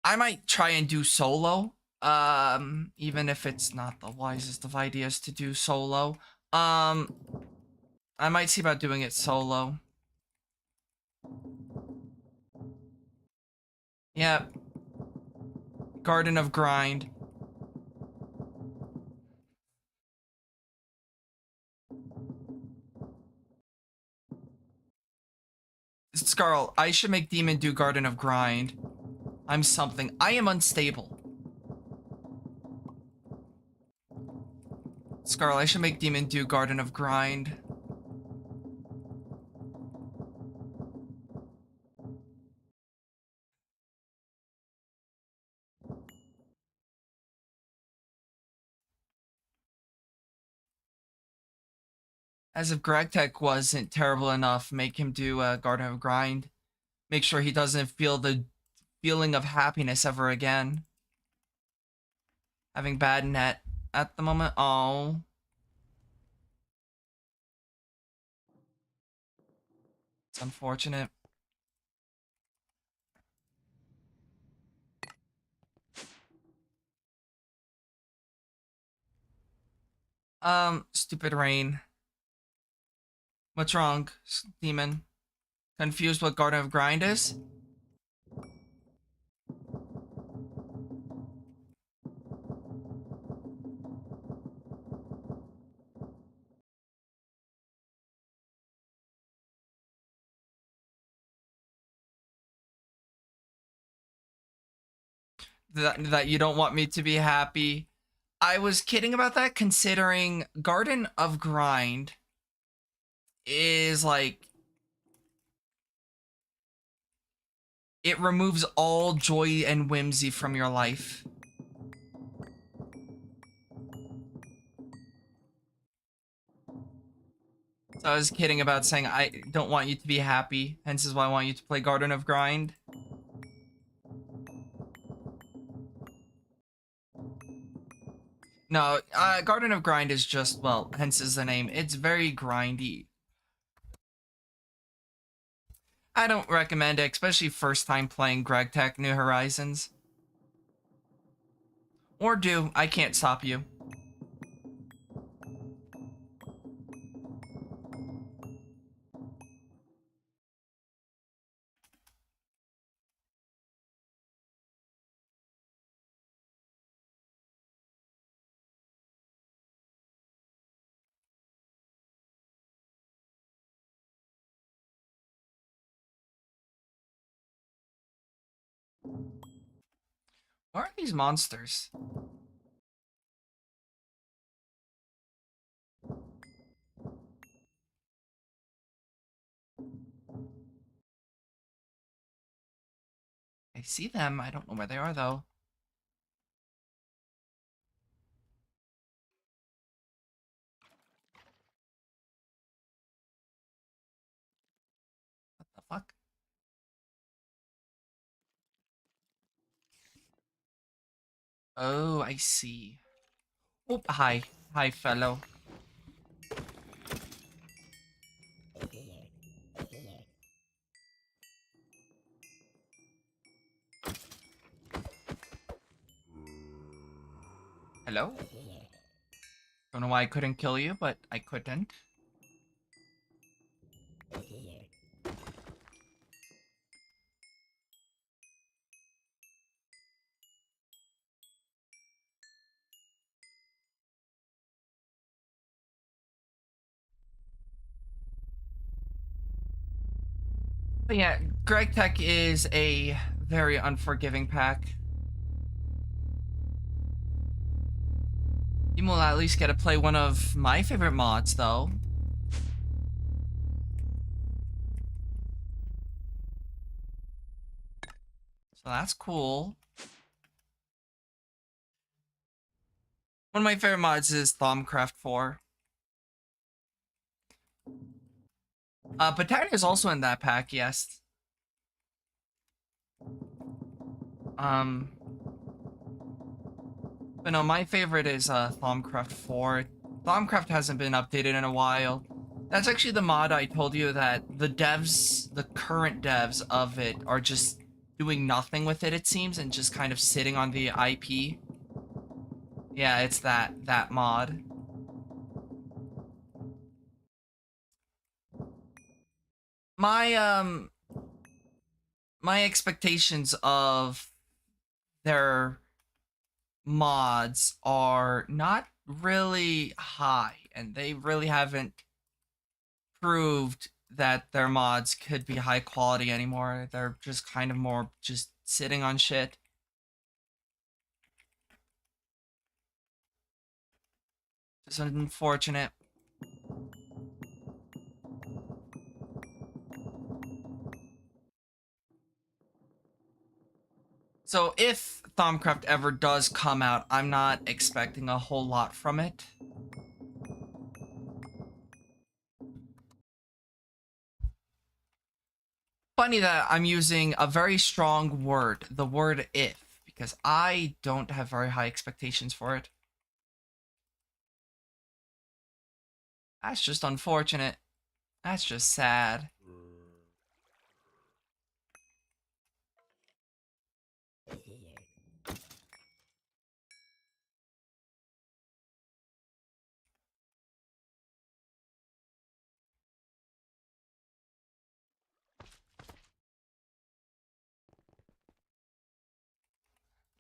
I might try and do solo. Even if it's not the wisest of ideas to do solo. I might see about doing it solo. Yeah. Garden of Grind. Scarl, I should make Demon do Garden of Grind. I'm something. I am unstable. Scarl, I should make Demon do Garden of Grind. As if GregTech wasn't terrible enough, make him do Garden of Grind. Make sure he doesn't feel the feeling of happiness ever again. Having bad net at the moment. Oh. It's unfortunate. Stupid rain. What's wrong, Demon? Confused what Garden of Grind is? That you don't want me to be happy. I was kidding about that, considering Garden of Grind is like, it removes all joy and whimsy from your life. So I was kidding about saying I don't want you to be happy, hence is why I want you to play Garden of Grind. No, Garden of Grind is just, well, hence is the name. It's very grindy. I don't recommend it, especially first time playing Greg Tech New Horizons. Or do, I can't stop you. What are these monsters? I see them, I don't know where they are though. What the fuck? Oh, I see. Oh, hi. Hi, fellow. Hello? Don't know why I couldn't kill you, but I couldn't. But yeah, Greg Tech is a very unforgiving pack. You will at least get to play one of my favorite mods, though. So that's cool. One of my favorite mods is Thaumcraft 4. Potato is also in that pack, yes. Um, but no, my favorite is Thaumcraft 4. Thaumcraft hasn't been updated in a while. That's actually the mod I told you that the devs, the current devs of it, are just doing nothing with it, it seems, and just kind of sitting on the IP. Yeah, it's that mod. My my expectations of their mods are not really high, and they really haven't proved that their mods could be high quality anymore. They're just kind of more just sitting on shit. Just unfortunate. So if Thaumcraft ever does come out, I'm not expecting a whole lot from it. Funny that I'm using a very strong word, the word if, because I don't have very high expectations for it. That's just unfortunate. That's just sad.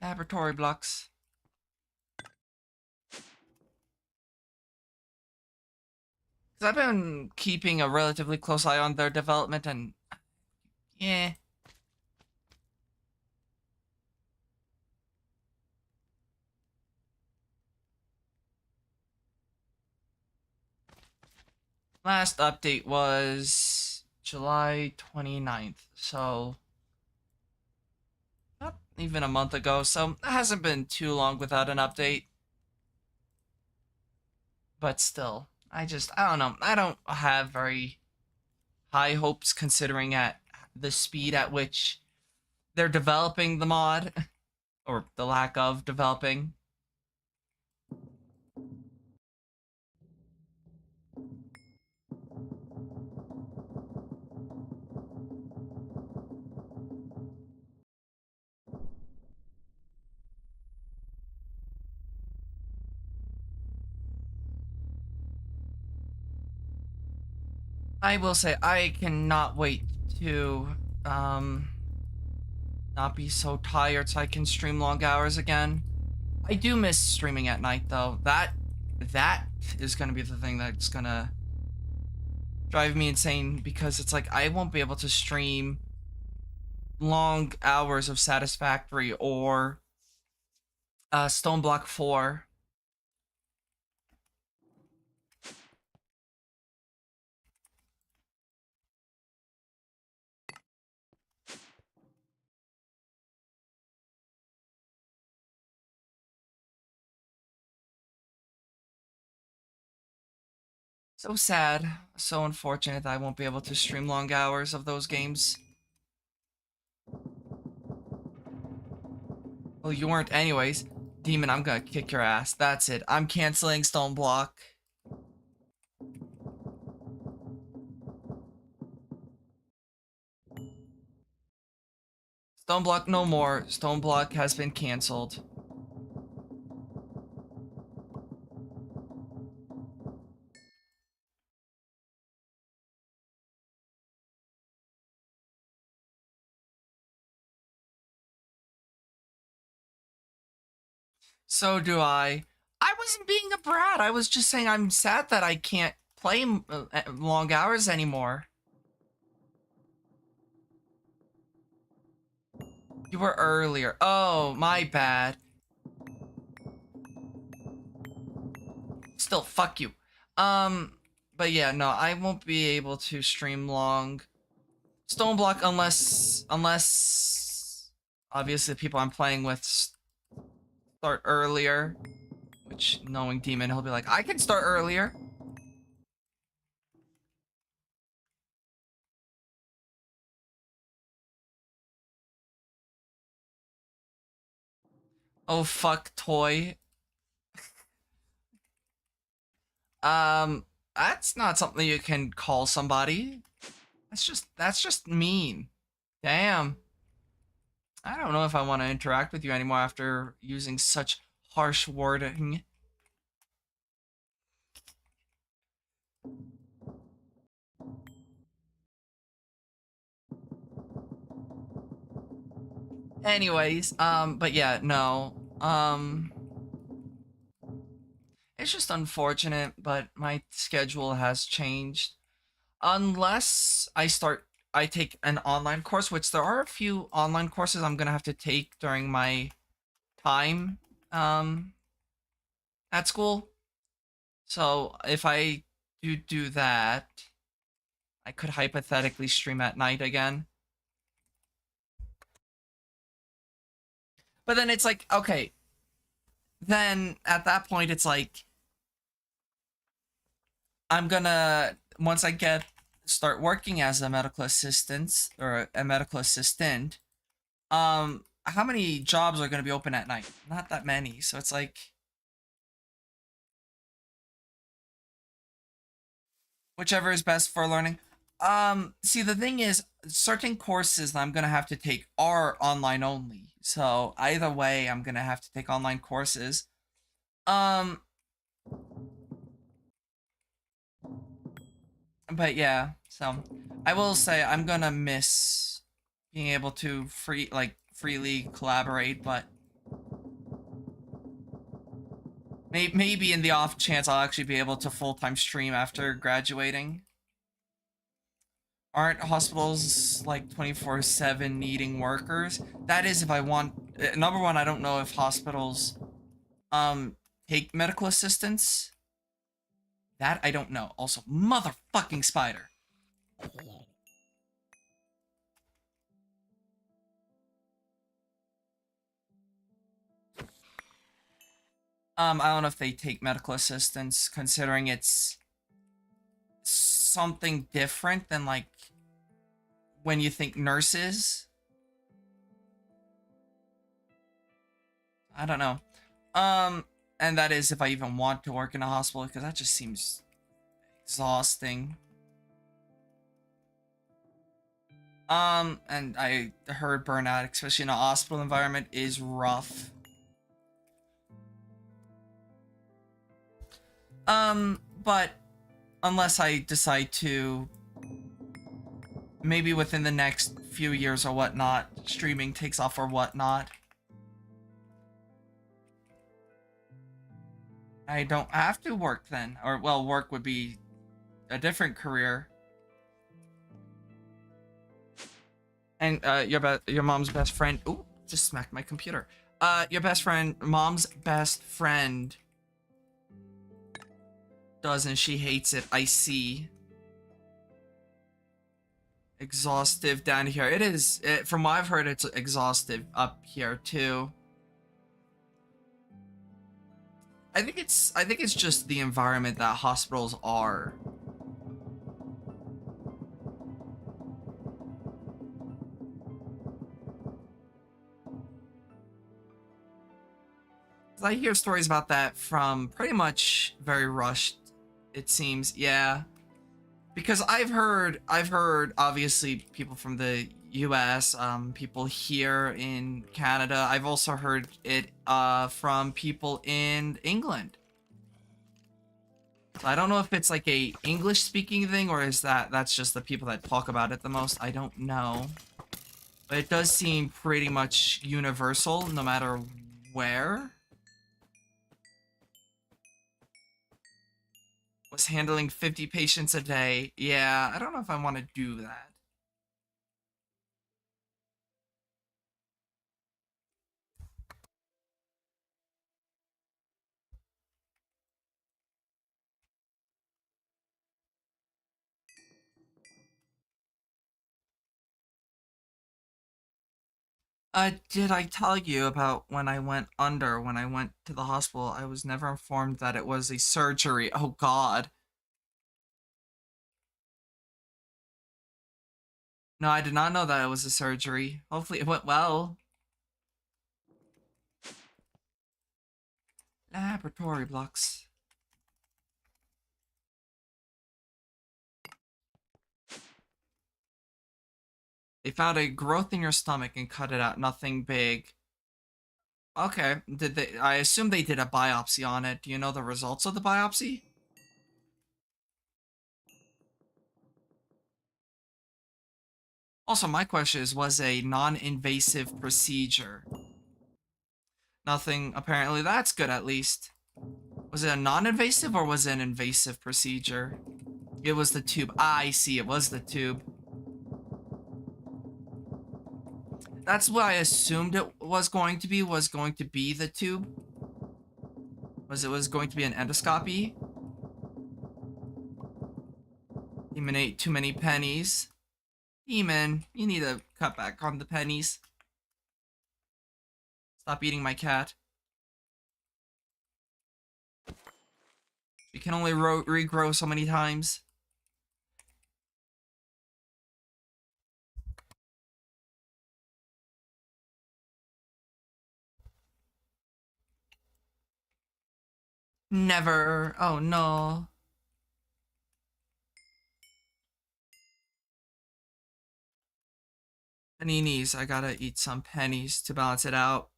Laboratory blocks. Because I've been keeping a relatively close eye on their development, and yeah. Last update was July 29th, so not even a month ago, so it hasn't been too long without an update. But still, I don't know. I don't have very high hopes considering at the speed at which they're developing the mod, or the lack of developing. I will say I cannot wait to not be so tired so I can stream long hours again. I do miss streaming at night though. That is gonna be the thing that's gonna drive me insane because it's like I won't be able to stream long hours of Satisfactory or Stone Block 4. So sad, so unfortunate that I won't be able to stream long hours of those games. Well, you weren't anyways. Demon, I'm gonna kick your ass. That's it. I'm canceling Stone Block. Stone Block no more. Stone Block has been canceled. So do I. I wasn't being a brat. I was just saying I'm sad that I can't play long hours anymore. You were earlier. Oh, my bad. Still, fuck you. But yeah, no, I won't be able to stream long Stone Block unless obviously the people I'm playing with start earlier. Which, knowing Demon, he'll be like, I can start earlier. Oh fuck, toy. Um, that's not something you can call somebody. That's just mean. Damn. I don't know if I want to interact with you anymore after using such harsh wording. Anyways, but yeah, no. It's just unfortunate, but my schedule has changed. Unless I take an online course, which there are a few online courses I'm gonna have to take during my time, um, at school. So if I do that, I could hypothetically stream at night again. But then it's like, okay, then at that point it's like I'm gonna once I get start working as a medical assistant or a medical assistant, how many jobs are gonna be open at night? Not that many. So it's like whichever is best for learning. See the thing is certain courses that I'm gonna have to take are online only. So either way, I'm gonna have to take online courses. Um, but yeah, so I will say I'm gonna miss being able to freely collaborate, but maybe in the off chance I'll actually be able to full-time stream after graduating. Aren't hospitals like 24/7 needing workers? That is if I want number one, I don't know if hospitals take medical assistance. That I don't know. Also, motherfucking spider. I don't know if they take medical assistance considering it's something different than like when you think nurses. I don't know. And that is if I even want to work in a hospital because that just seems exhausting. And I heard burnout, especially in a hospital environment, is rough. But unless I decide to maybe within the next few years or whatnot, streaming takes off or whatnot. I don't have to work then. Or, well, work would be a different career. And your mom's best friend. Ooh, just smacked my computer. Your best friend, mom's best friend, doesn't she hates it? I see. Exhaustive down here. It is. From what I've heard, it's exhaustive up here too. I think it's just the environment that hospitals are. I hear stories about that from pretty much very rushed, it seems. Yeah. Because I've heard obviously people from the US, people here in Canada. I've also heard it from people in England. So I don't know if it's like a English speaking thing or is that's just the people that talk about it the most. I don't know. But it does seem pretty much universal no matter where. Was handling 50 patients a day. Yeah, I don't know if I want to do that. Did I tell you about when I went under, when I went to the hospital? I was never informed that it was a surgery. Oh, God. No, I did not know that it was a surgery. Hopefully it went well. Laboratory blocks. They found a growth in your stomach and cut it out. Nothing big. Okay. Did they? I assume they did a biopsy on it. Do you know the results of the biopsy? Also, my question is, was a non-invasive procedure? Nothing. Apparently, that's good at least. Was it a non-invasive or was it an invasive procedure? It was the tube. Ah, I see. It was the tube. That's what I assumed it was going to be the tube. It was going to be an endoscopy. Demon ate too many pennies. Demon, you need to cut back on the pennies. Stop eating my cat. You can only regrow so many times. Never. Oh no. Paninis. I gotta eat some pennies to balance it out.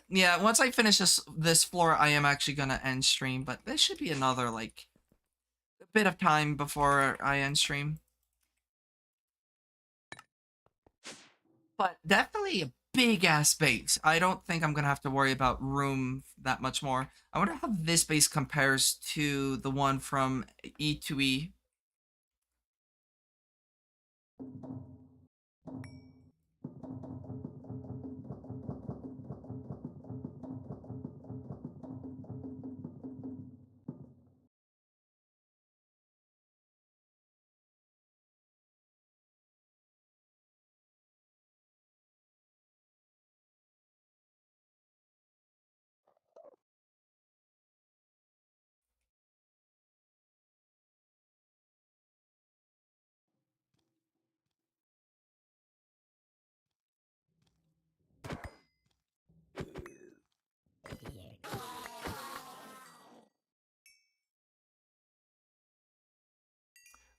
Yeah, once I finish this floor, I am actually gonna end stream, but there should be another, like, a bit of time before I end stream. But definitely a big-ass base. I don't think I'm gonna have to worry about room that much more. I wonder how this base compares to the one from E2E.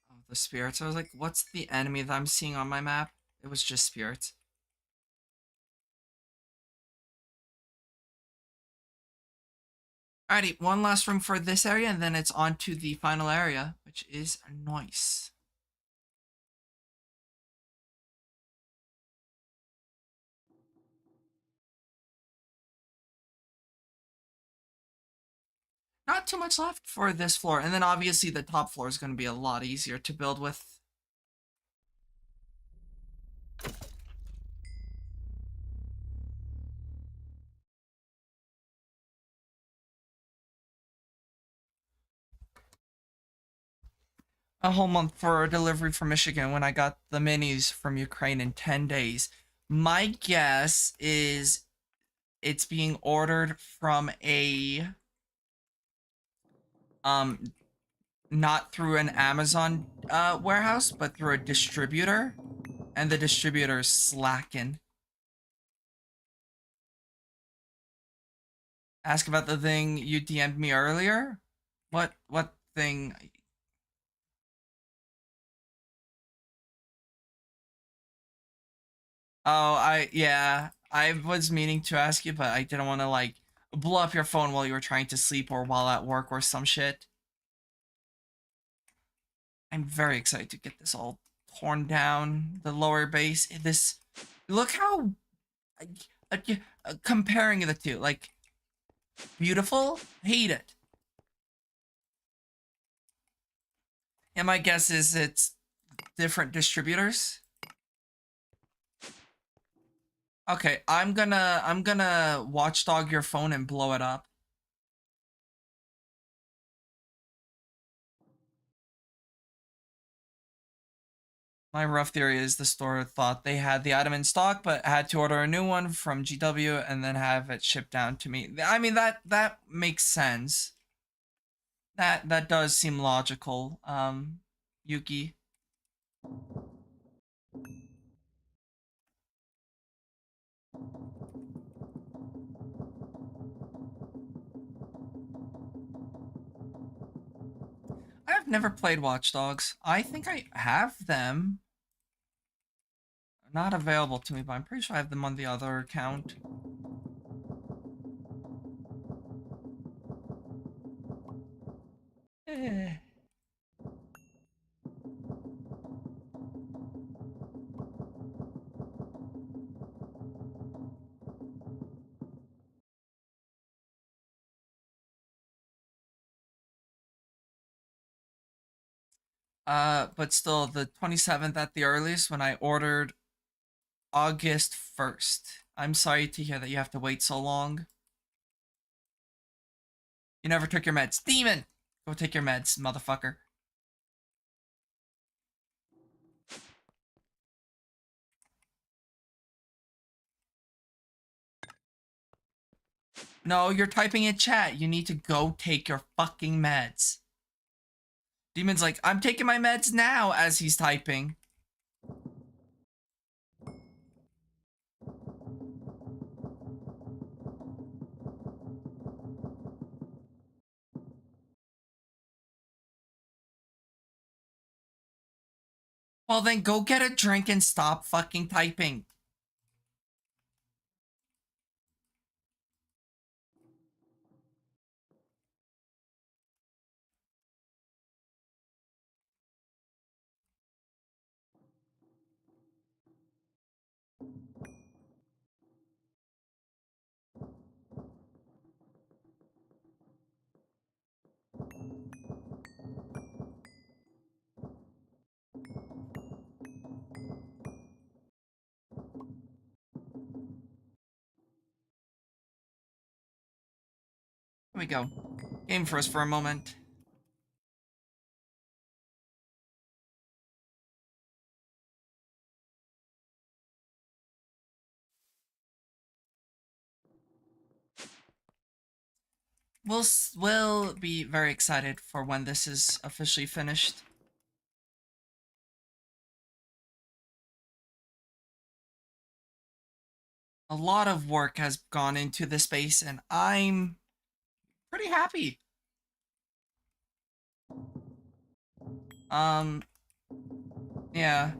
Oh, the spirits. I was like, what's the enemy that I'm seeing on my map? It was just spirits. Alrighty, one last room for this area, and then it's on to the final area, which is nice. Not too much left for this floor, and then obviously the top floor is going to be a lot easier to build with. A whole month for a delivery from Michigan when I got the minis from Ukraine in 10 days. My guess is it's being ordered from a um not through an Amazon warehouse, but through a distributor, and the distributor is slacking. Ask about the thing you DM'd me earlier. What thing? Oh, yeah. I was meaning to ask you, but I didn't want to like blow up your phone while you were trying to sleep or while at work or some shit. I'm very excited to get this all torn down. The lower base. This. Look how. Uh, comparing the two, like beautiful, hate it. And my guess is it's different distributors. Okay, I'm gonna watchdog your phone and blow it up. My rough theory is the store thought they had the item in stock, but had to order a new one from GW and then have it shipped down to me. I mean that makes sense. That does seem logical. Yuki. I've never played Watch Dogs. I think I have them. Not available to me, but I'm pretty sure I have them on the other account. Eh. But still, the 27th at the earliest when I ordered August 1st. I'm sorry to hear that you have to wait so long. You never took your meds. Demon! Go take your meds, motherfucker. No, you're typing in chat. You need to go take your fucking meds. Demon's like, I'm taking my meds now as he's typing. Well, then go get a drink and stop fucking typing. Here we go. Game for us for a moment. We'll be very excited for when this is officially finished. A lot of work has gone into this space, and I'm pretty happy. Um, yeah.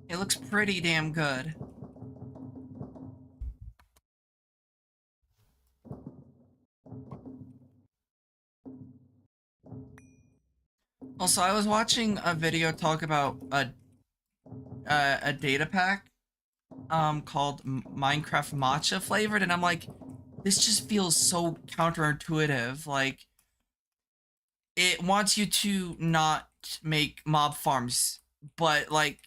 It looks pretty damn good. Also, I was watching a video talk about a data pack called Minecraft Matcha flavored, and I'm like, this just feels so counterintuitive. Like, it wants you to not make mob farms, but like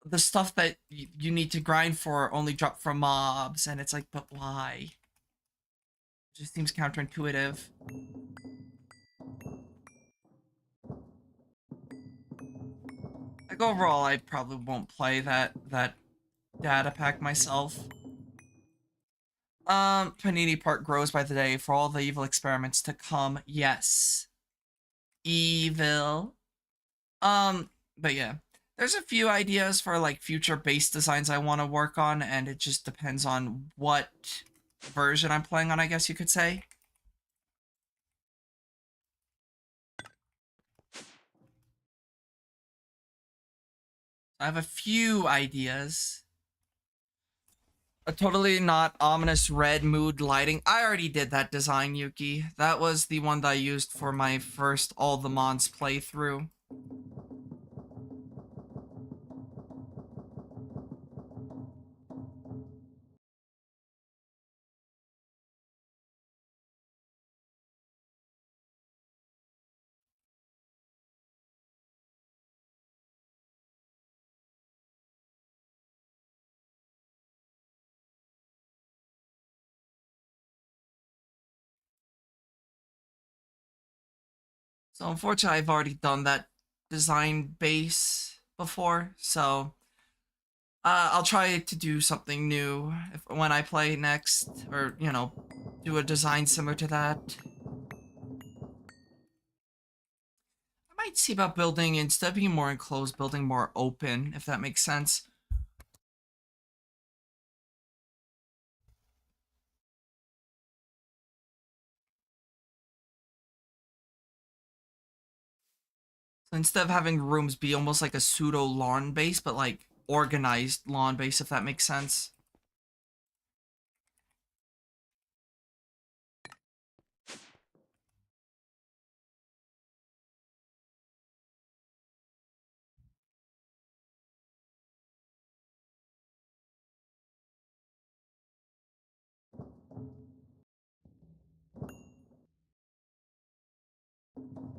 the stuff that you need to grind for only drop from mobs, and it's like, but why? It just seems counterintuitive. Like overall, I probably won't play that data pack myself. Panini Park grows by the day for all the evil experiments to come. Yes. Evil. But yeah. There's a few ideas for like future base designs I want to work on, and it just depends on what version I'm playing on, I guess you could say. I have a few ideas. A totally not ominous red mood lighting. I already did that design, Yuki. That was the one that I used for my first All the Mons playthrough. So unfortunately, I've already done that design base before, so I'll try to do something new when I play next, or, you know, do a design similar to that. I might see about building, instead of being more enclosed, building more open, if that makes sense. So instead of having rooms be almost like a pseudo lawn base, but like organized lawn base, if that makes sense.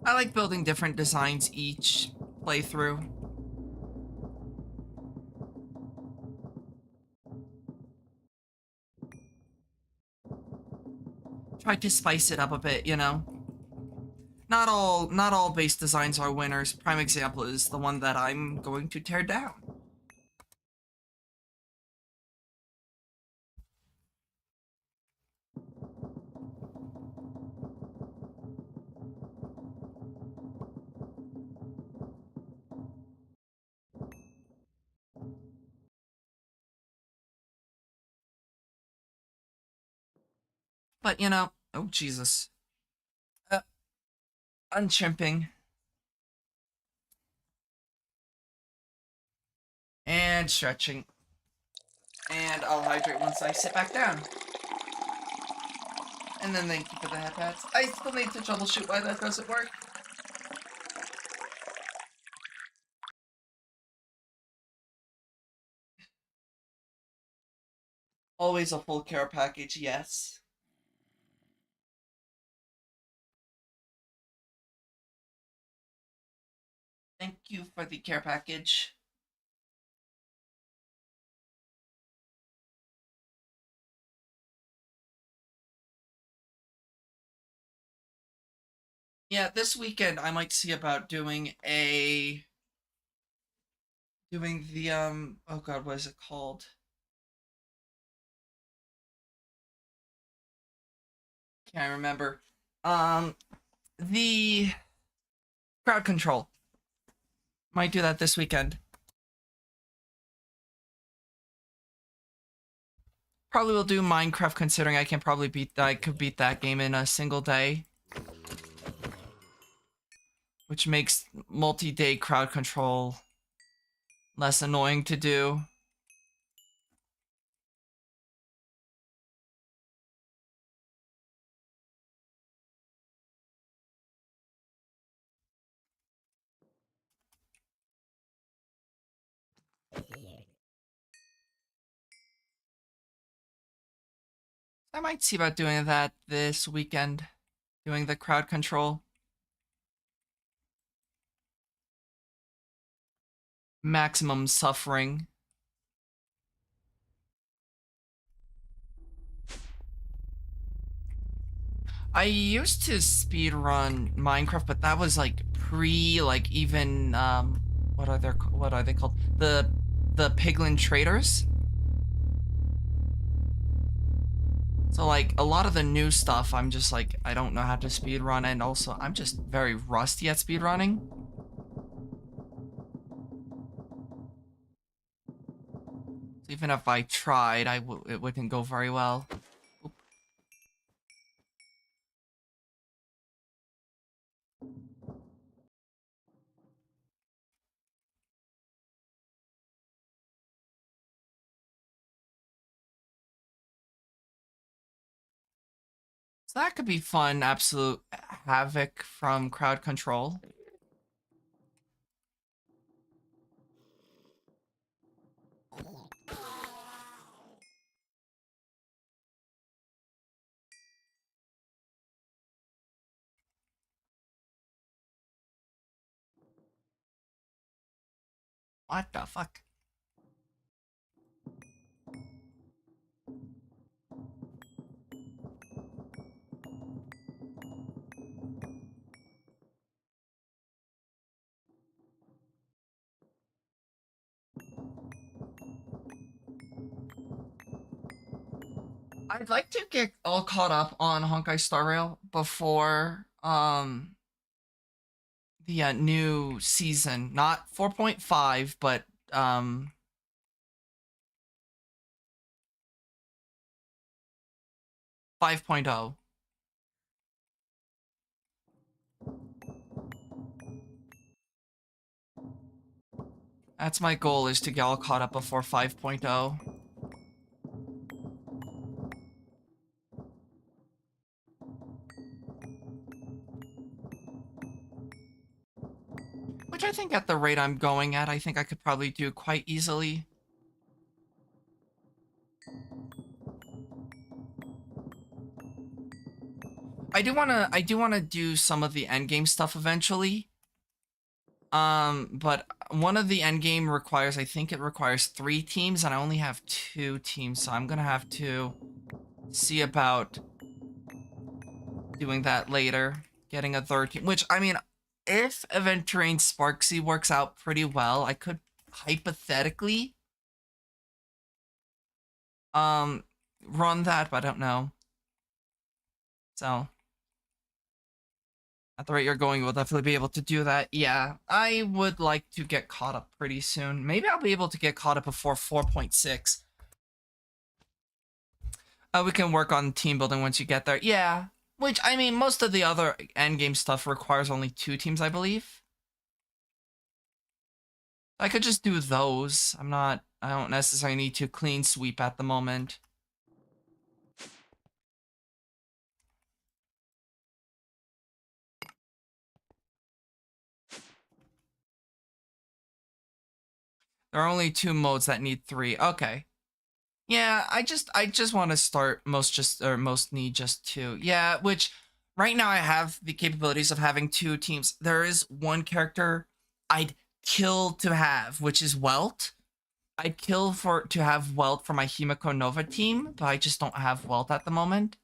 I like building different designs each playthrough. Try to spice it up a bit, you know. Not all base designs are winners. Prime example is the one that I'm going to tear down. But you know, oh Jesus. Uh, Unchimping and stretching. And I'll hydrate once I sit back down. And then thank you for the head pats. I still need to troubleshoot why that doesn't work. Always a full care package, yes. Thank you for the care package. Yeah, this weekend I might see about doing the oh god, what is it called? Can't remember. Um the crowd control. Might do that this weekend. Probably will do Minecraft, considering I could beat that game in a single day. Which makes multi-day crowd control less annoying to do. I might see about doing that this weekend, doing the crowd control. Maximum suffering. I used to speedrun Minecraft, but that was like pre, like even what are they called? The Piglin Traders. So like a lot of the new stuff, I'm just like I don't know how to speedrun, and also I'm just very rusty at speedrunning. So even if I tried, it wouldn't go very well. Oop. So that could be fun. Absolute havoc from crowd control. What the fuck? I'd like to get all caught up on Honkai Star Rail before the new season, not 4.5, but 5.0. That's my goal, is to get all caught up before 5.0. Which I think at the rate I'm going at, I think I could probably do quite easily. I do wanna do some of the endgame stuff eventually. But one of the endgame requires, I think it requires 3 teams, and I only have 2 teams, so I'm gonna have to see about doing that later. Getting a 3rd team, which, I mean, if Event Terrain Sparksy works out pretty well, I could hypothetically run that, but I don't know. So at the rate you're going, we'll definitely be able to do that. Yeah, I would like to get caught up pretty soon. Maybe I'll be able to get caught up before 4.6. We can work on team building once you get there. Yeah, which, I mean, most of the other endgame stuff requires only 2 teams, I believe. I could just do those. I don't necessarily need to clean sweep at the moment. There are only 2 modes that need 3. Okay. Yeah, I just want to start most need just 2. Yeah, which right now I have the capabilities of having 2 teams. There is one character I'd kill to have, which is Welt. I'd kill to have Welt for my Himiko Nova team, but I just don't have Welt at the moment.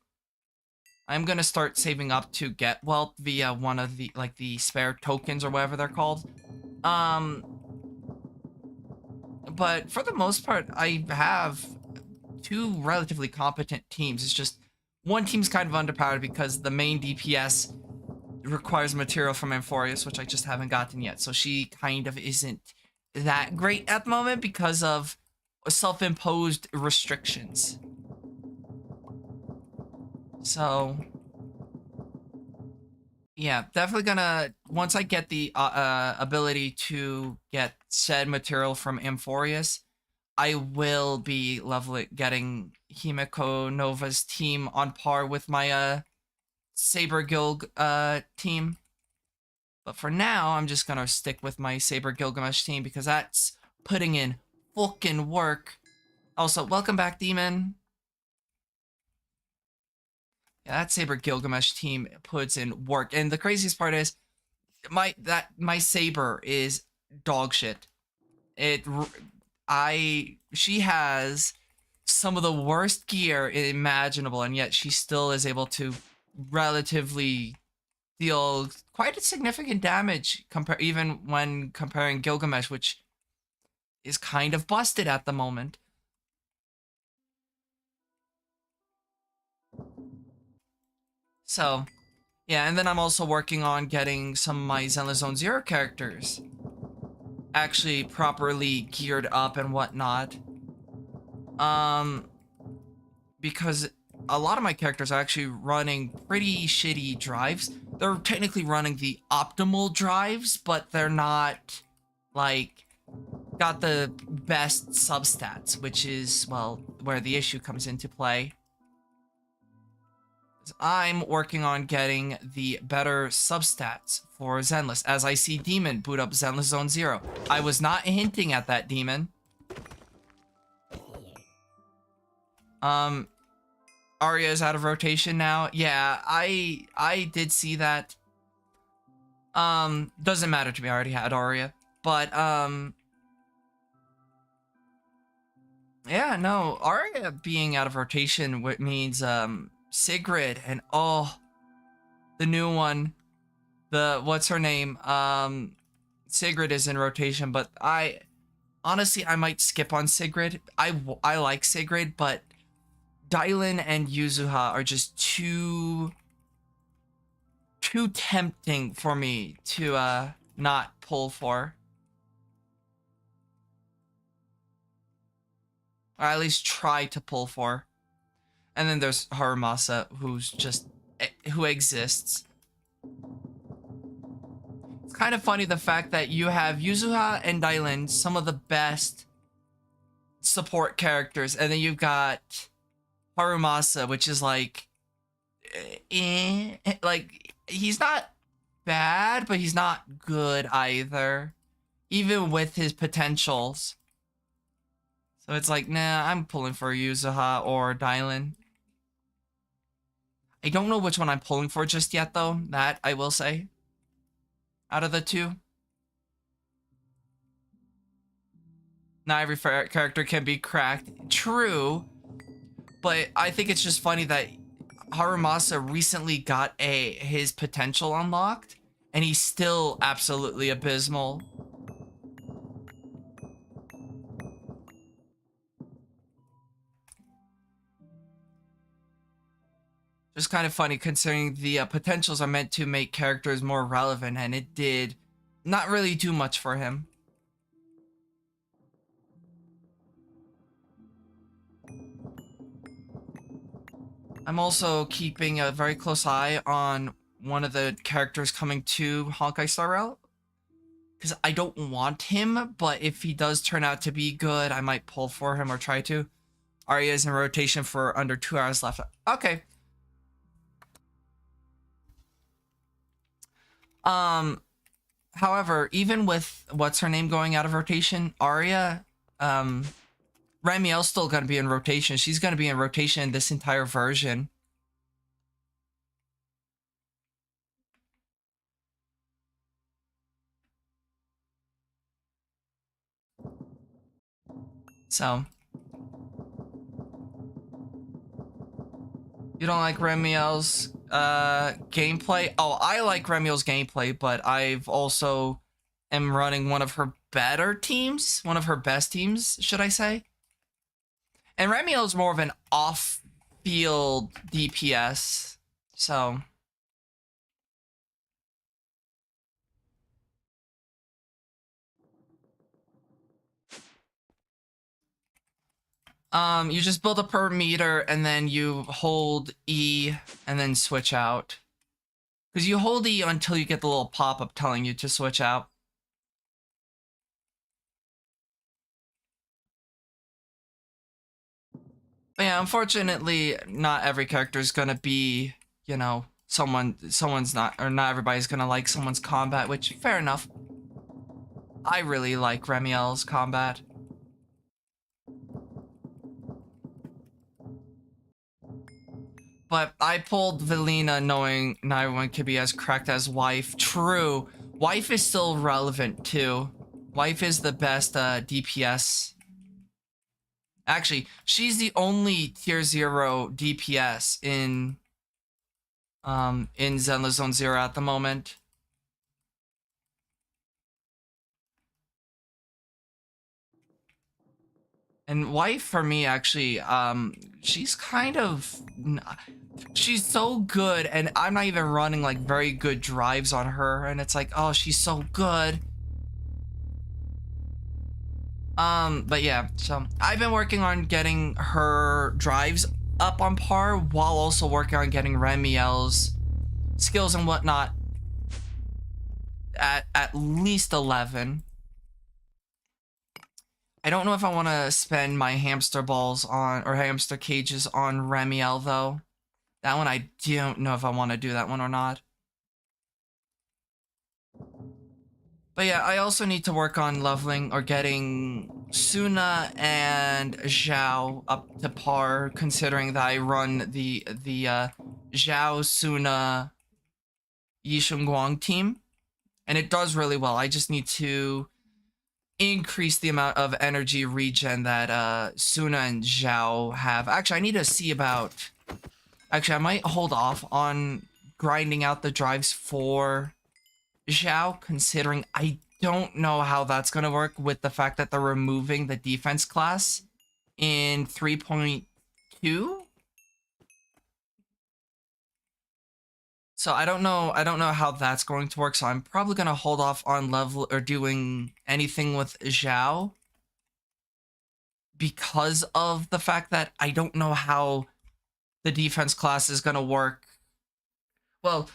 I'm gonna start saving up to get Welt via one of the, like, the spare tokens or whatever they're called. But for the most part, I have 2 relatively competent teams. It's just one team's kind of underpowered because the main DPS requires material from Amphorius, which I just haven't gotten yet. So she kind of isn't that great at the moment because of self-imposed restrictions. So Yeah, definitely gonna, once I get the ability to get said material from Amphorius, I will be leveling, getting Himiko Nova's team on par with my Saber Gilg team. But for now, I'm just gonna stick with my Saber Gilgamesh team because that's putting in fucking work. Also, welcome back, Demon. Yeah, that Saber Gilgamesh team puts in work, and the craziest part is my Saber is dog shit. It I she has some of the worst gear imaginable, and yet she still is able to relatively deal quite a significant damage even when comparing Gilgamesh, which is kind of busted at the moment. So, yeah, and then I'm also working on getting some of my Zenless Zone Zero characters actually properly geared up and whatnot. Um, because a lot of my characters are actually running pretty shitty drives. They're technically running the optimal drives, but they're not like got the best substats, which is, well, where the issue comes into play. I'm working on getting the better substats for Zenless, as I see Demon boot up Zenless Zone Zero. I was not hinting at that, Demon. Um, Arya is out of rotation now. Yeah, I did see that. Doesn't matter to me. I already had Arya, but yeah, no, Arya being out of rotation means Sigrid and oh, the new one, the what's her name? Sigrid is in rotation, but I honestly I might skip on Sigrid. I like Sigrid, but Dylan and Yuzuha are just too tempting for me to not pull for. Or at least try to pull for. And then there's Harumasa, who's just who exists. It's kind of funny the fact that you have Yuzuha and Dylan, some of the best support characters, and then you've got Harumasa, which is like, like he's not bad, but he's not good either, even with his potentials. So it's like, nah, I'm pulling for Yuzuha or Dylan. I don't know which one I'm pulling for just yet, though. That I will say. Out of the two, not every character can be cracked. True, but I think it's just funny that Harumasa recently got his potential unlocked, and he's still absolutely abysmal. Just kind of funny considering the potentials are meant to make characters more relevant, and it did not really do much for him. I'm also keeping a very close eye on one of the characters coming to Honkai Star Rail, because I don't want him, but if he does turn out to be good, I might pull for him or try to. Arya is in rotation for under 2 hours left. Okay. However, even with what's her name going out of rotation, Arya, Ramiel's still gonna be in rotation. She's gonna be in rotation this entire version. So you don't like Remiel's gameplay? Oh, I like Remiel's gameplay, but I've also am running one of her better teams, one of her best teams, should I say? And Remiel is more of an off-field DPS, so you just build a per meter and then you hold E and then switch out. Because you hold E until you get the little pop-up telling you to switch out. But yeah, unfortunately, not every character is gonna be, you know, someone's not, or not everybody's gonna like someone's combat, which, fair enough. I really like Remiel's combat. But I pulled Velina knowing not everyone could be as correct as Wife. True. Wife is still relevant too. Wife is the best DPS. Actually, she's the only tier 0 DPS in Zenless Zone Zero at the moment. And Wife for me actually, she's kind of, she's so good, and I'm not even running like very good drives on her, and it's like, oh, she's so good. But yeah, so I've been working on getting her drives up on par while also working on getting Remiel's skills and whatnot at least 11. I don't know if I want to spend my hamster balls on, or hamster cages on Remiel though. That one I don't know if I want to do that one or not. But yeah, I also need to work on leveling or getting Suna and Zhao up to par, considering that I run the Zhao, Suna, Yishun Guang team, and it does really well. I just need to increase the amount of energy regen that Suna and Zhao have. Actually, I need to see about. Actually, I might hold off on grinding out the drives for Zhao, considering I don't know how that's going to work with the fact that they're removing the defense class in 3.2. So I don't know how that's going to work, so I'm probably going to hold off on level or doing anything with Zhao because of the fact that I don't know how the defense class is going to work. Well,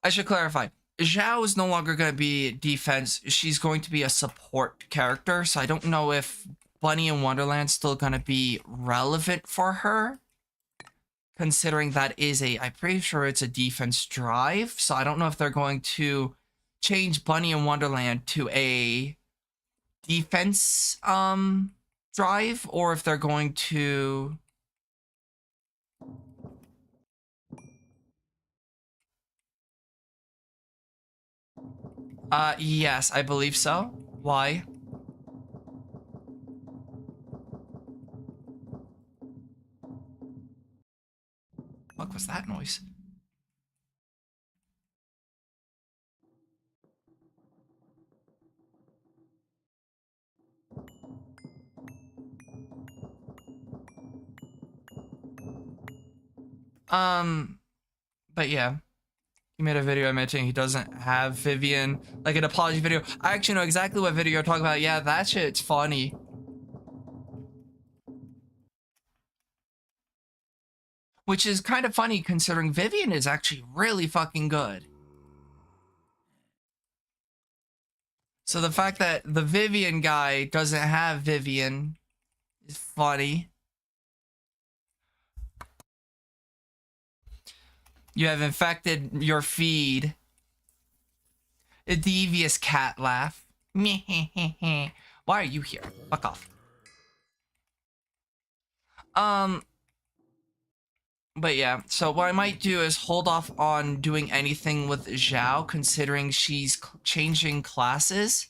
I should clarify. Zhao is no longer going to be defense. She's going to be a support character. So I don't know if Bunny in Wonderland's still going to be relevant for her. Considering that is I'm pretty sure it's a defense drive. So I don't know if they're going to change Bunny in Wonderland to a defense drive, or if they're going to... yes, I believe so. Why? What was that noise? But yeah. He made a video admitting he doesn't have Vivian, like an apology video. I actually know exactly what video you're talking about. Yeah, that shit's funny. Which is kind of funny considering Vivian is actually really fucking good. So the fact that the Vivian guy doesn't have Vivian is funny. You have infected your feed. A devious cat laugh. Why are you here? Fuck off. But yeah, so what I might do is hold off on doing anything with Zhao, considering she's changing classes.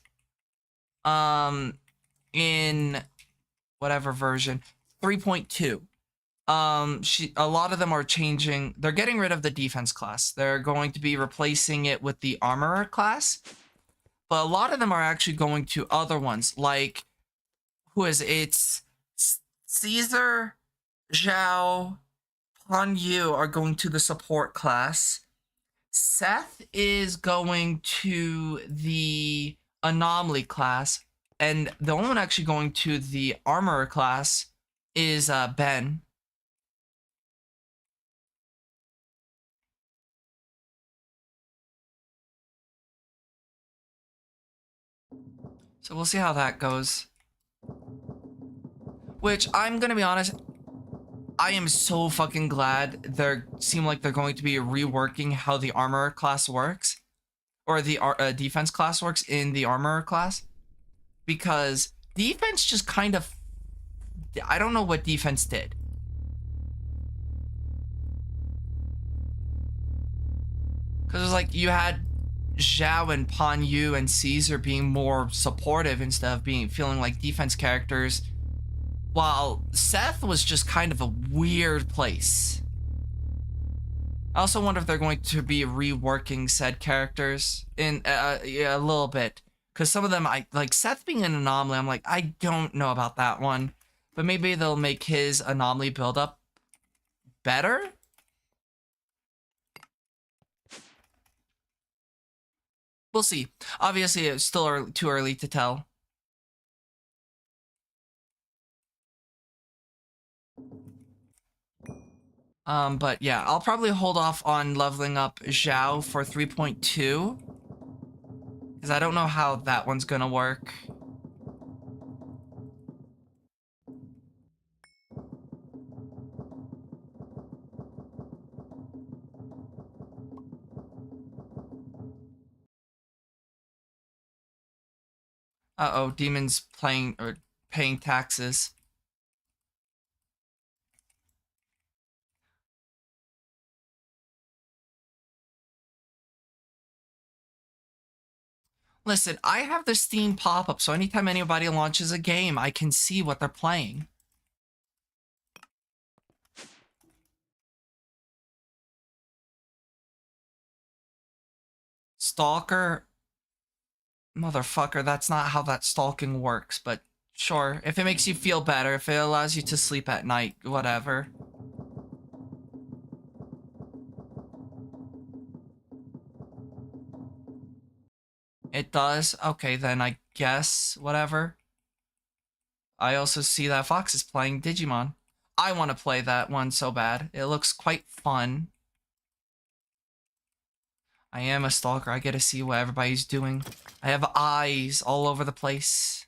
In whatever version, 3.2. A lot of them are changing. They're getting rid of the defense class. They're going to be replacing it with the armorer class. But a lot of them are actually going to other ones, like who is it? It's Caesar, Zhao, Han Yu are going to the support class. Seth is going to the anomaly class, and the only one actually going to the armorer class is Ben. So we'll see how that goes. Which, I'm gonna be honest, I am so fucking glad they seem like they're going to be reworking how the armor class works. Or the defense class works in the armor class. Because defense just kind of... I don't know what defense did. Because it was like you had Zhao and Pan Yu and Caesar being more supportive instead of feeling like defense characters, while Seth was just kind of a weird place. I also wonder if they're going to be reworking said characters in yeah, a little bit, because some of them, I like Seth being an anomaly. I'm like, I don't know about that one, but maybe they'll make his anomaly build up better. We'll see. Obviously, it's still too early to tell. But yeah, I'll probably hold off on leveling up Zhao for 3.2. Because I don't know how that one's gonna work. Uh-oh, demons playing or paying taxes. Listen, I have the Steam pop-up, so anytime anybody launches a game, I can see what they're playing. Stalker? Motherfucker, that's not how that stalking works, but sure. If it makes you feel better, if it allows you to sleep at night, whatever. It does? Okay, then I guess whatever. I also see that Fox is playing Digimon. I want to play that one so bad. It looks quite fun. I am a stalker. I get to see what everybody's doing. I have eyes all over the place.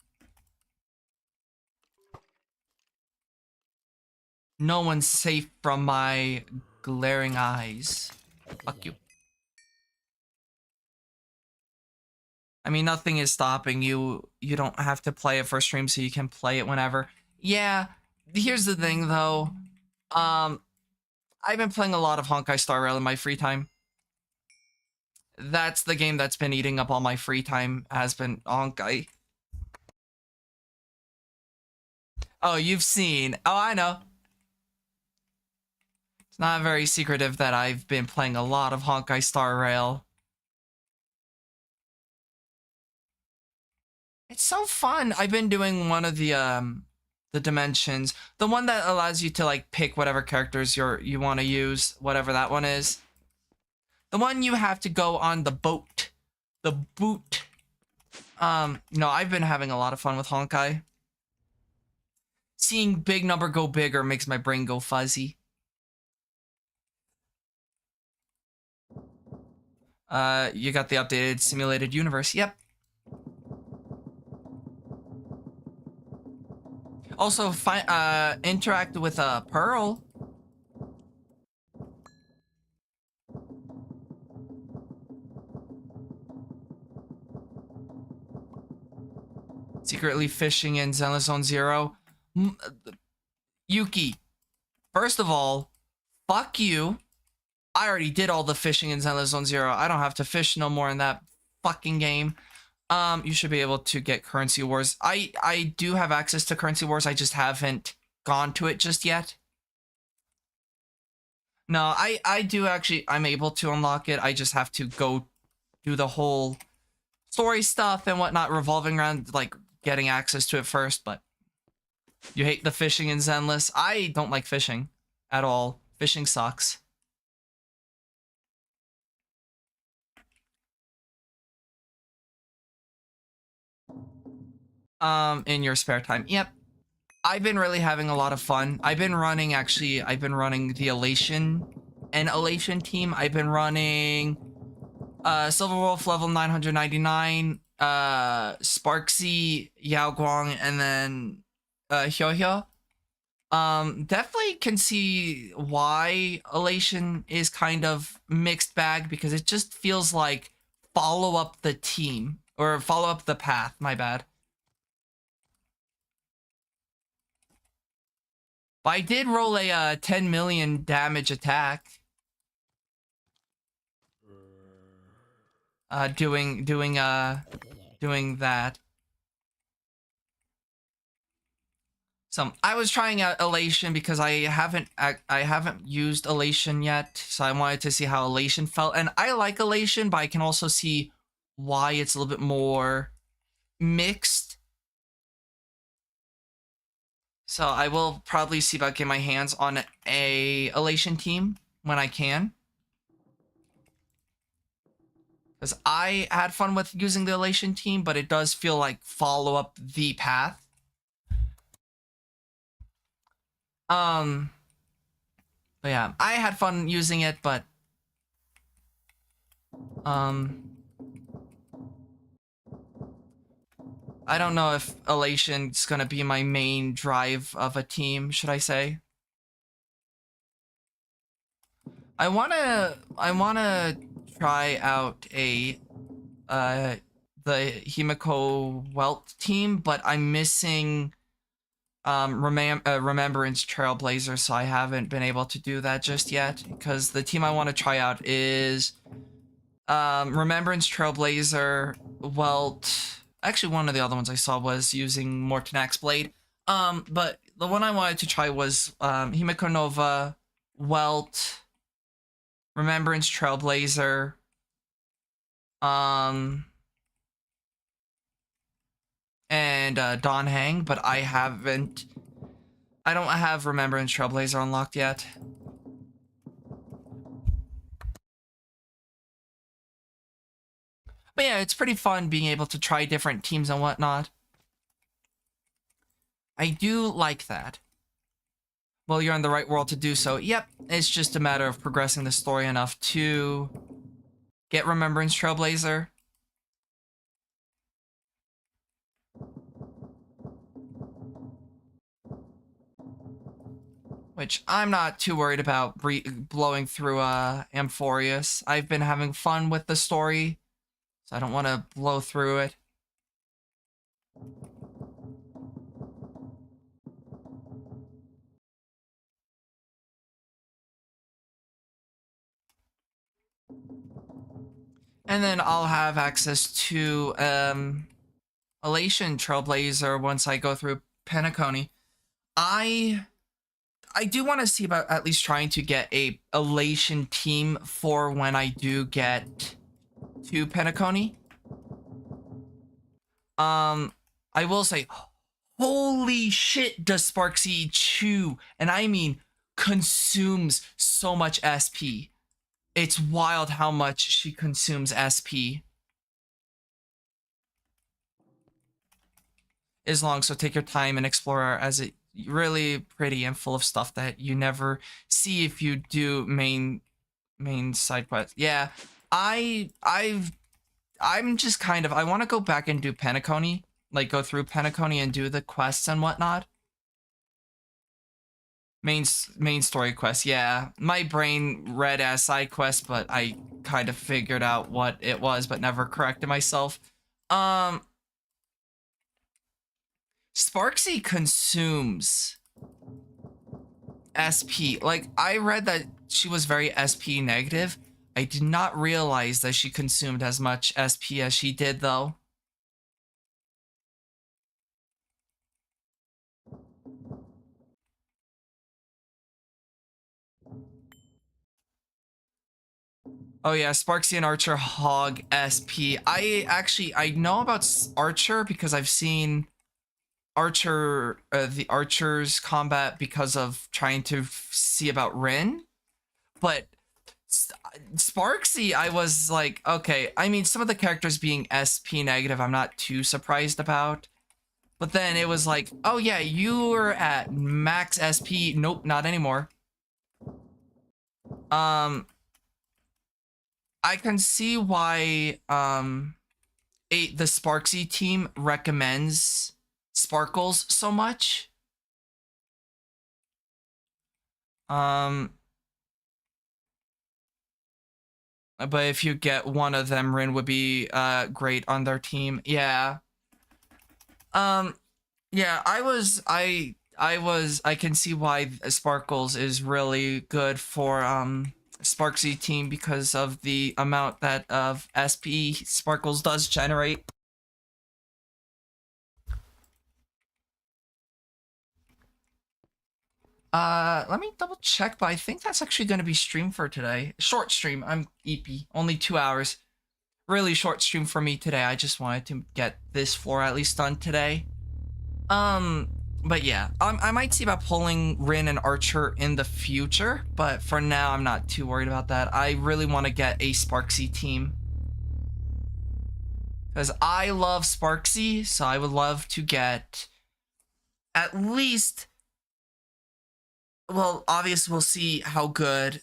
No one's safe from my glaring eyes. Fuck you. I mean, nothing is stopping you. You don't have to play it for stream, so you can play it whenever. Yeah, here's the thing, though. I've been playing a lot of Honkai Star Rail in my free time. That's the game that's been eating up all my free time, has been Honkai. Oh, you've seen. Oh, I know. It's not very secretive that I've been playing a lot of Honkai Star Rail. It's so fun. I've been doing one of the dimensions, the one that allows you to like pick whatever characters you want to use, whatever that one is. The one you have to go on the boat. The boot. No, I've been having a lot of fun with Honkai. Seeing big number go bigger makes my brain go fuzzy. You got the updated simulated universe. Yep. Also, interact with Pearl. Secretly fishing in Zenless Zone Zero. Yuki, first of all, fuck you. I already did all the fishing in Zenless Zone Zero. I don't have to fish no more in that fucking game. You should be able to get Currency Wars. I do have access to Currency Wars. I just haven't gone to it just yet. No, I do actually. I'm able to unlock it. I just have to go do the whole story stuff and whatnot revolving around like getting access to it first. But you hate the fishing in Zenless. I don't like fishing at all. Fishing sucks. In your spare time. Yep. I've been really having a lot of fun. I've been running the Elation and Elation team. I've been running Silver Wolf level 999, Sparksy, Yao Guang, and then Hyo Hyo. Definitely can see why Elation is kind of mixed bag, because it just feels like follow up the team or follow up the path. My bad. But I did roll a 10 million damage attack. Doing that. So I was trying out Elation because I haven't used Elation yet, so I wanted to see how Elation felt. And I like Elation, but I can also see why it's a little bit more mixed. So I will probably see about getting my hands on a Elation team when I can. Because I had fun with using the Elation team, but it does feel like follow up the path. But yeah, I had fun using it, but I don't know if Elation's gonna be my main drive of a team, should I say. I wanna try out a the Himiko Welt team, but I'm missing Remembrance Trailblazer, so I haven't been able to do that just yet, because the team I want to try out is Remembrance Trailblazer, Welt. Actually, one of the other ones I saw was using Mortonak's Blade. But the one I wanted to try was Himiko Nova, Welt, Remembrance Trailblazer, and Don Hang, but I don't have Remembrance Trailblazer unlocked yet. But yeah, it's pretty fun being able to try different teams and whatnot. I do like that. Well, you're in the right world to do so. Yep, it's just a matter of progressing the story enough to get Remembrance Trailblazer. Which I'm not too worried about blowing through Amphorius. I've been having fun with the story, so I don't want to blow through it. And then I'll have access to Elation Trailblazer once I go through Penacony. I do want to see about at least trying to get a Elation team for when I do get to Penacony. I will say, holy shit, does Sparksy chew, and I mean consumes so much SP. It's wild how much she consumes SP. Is long, so take your time and explore, as it really pretty and full of stuff that you never see if you do main side quests. Yeah, I'm just kind of, I want to go back and do Penacony, like go through Penacony and do the quests and whatnot. Main story quests, yeah. My brain read as side quests, but I kind of figured out what it was, but never corrected myself. Sparksy consumes SP. Like, I read that she was very SP negative. I did not realize that she consumed as much SP as she did, though. Oh yeah, Sparksy and Archer hog SP. I know about Archer because I've seen Archer, the Archer's combat because of trying to see about Rin. But Sparksy, I was like, okay, I mean, some of the characters being SP negative, I'm not too surprised about. But then it was like, oh yeah, you were at max SP. Nope, not anymore. I can see why, the Sparksy team recommends Sparkles so much. But if you get one of them, Rin would be great on their team. Yeah. Yeah, I can see why Sparkles is really good for Sparksy team because of the amount that of SP Sparkles does generate. Let me double check, but I think that's actually going to be stream for today. Short stream. I'm EP. Only 2 hours. Really short stream for me today. I just wanted to get this floor at least done today. But yeah, I might see about pulling Rin and Archer in the future, but for now, I'm not too worried about that. I really want to get a Sparksy team. Because I love Sparksy, so I would love to get at least... Well, obviously, we'll see how good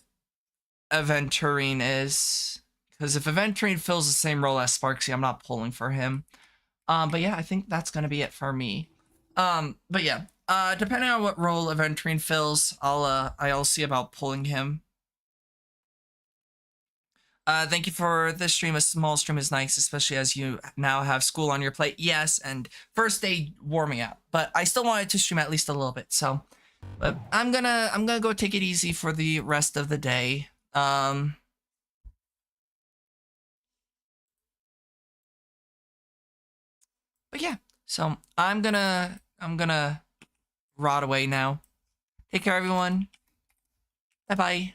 Aventurine is. Because if Aventurine fills the same role as Sparksy, I'm not pulling for him. But yeah, I think that's going to be it for me. But yeah, depending on what role Aventurine fills, I'll see about pulling him. Thank you for this stream. A small stream is nice, especially as you now have school on your plate. Yes, and first day wore me out, but I still wanted to stream at least a little bit. So, but I'm gonna go take it easy for the rest of the day. But yeah, so I'm gonna rot away now. Take care, everyone. Bye bye.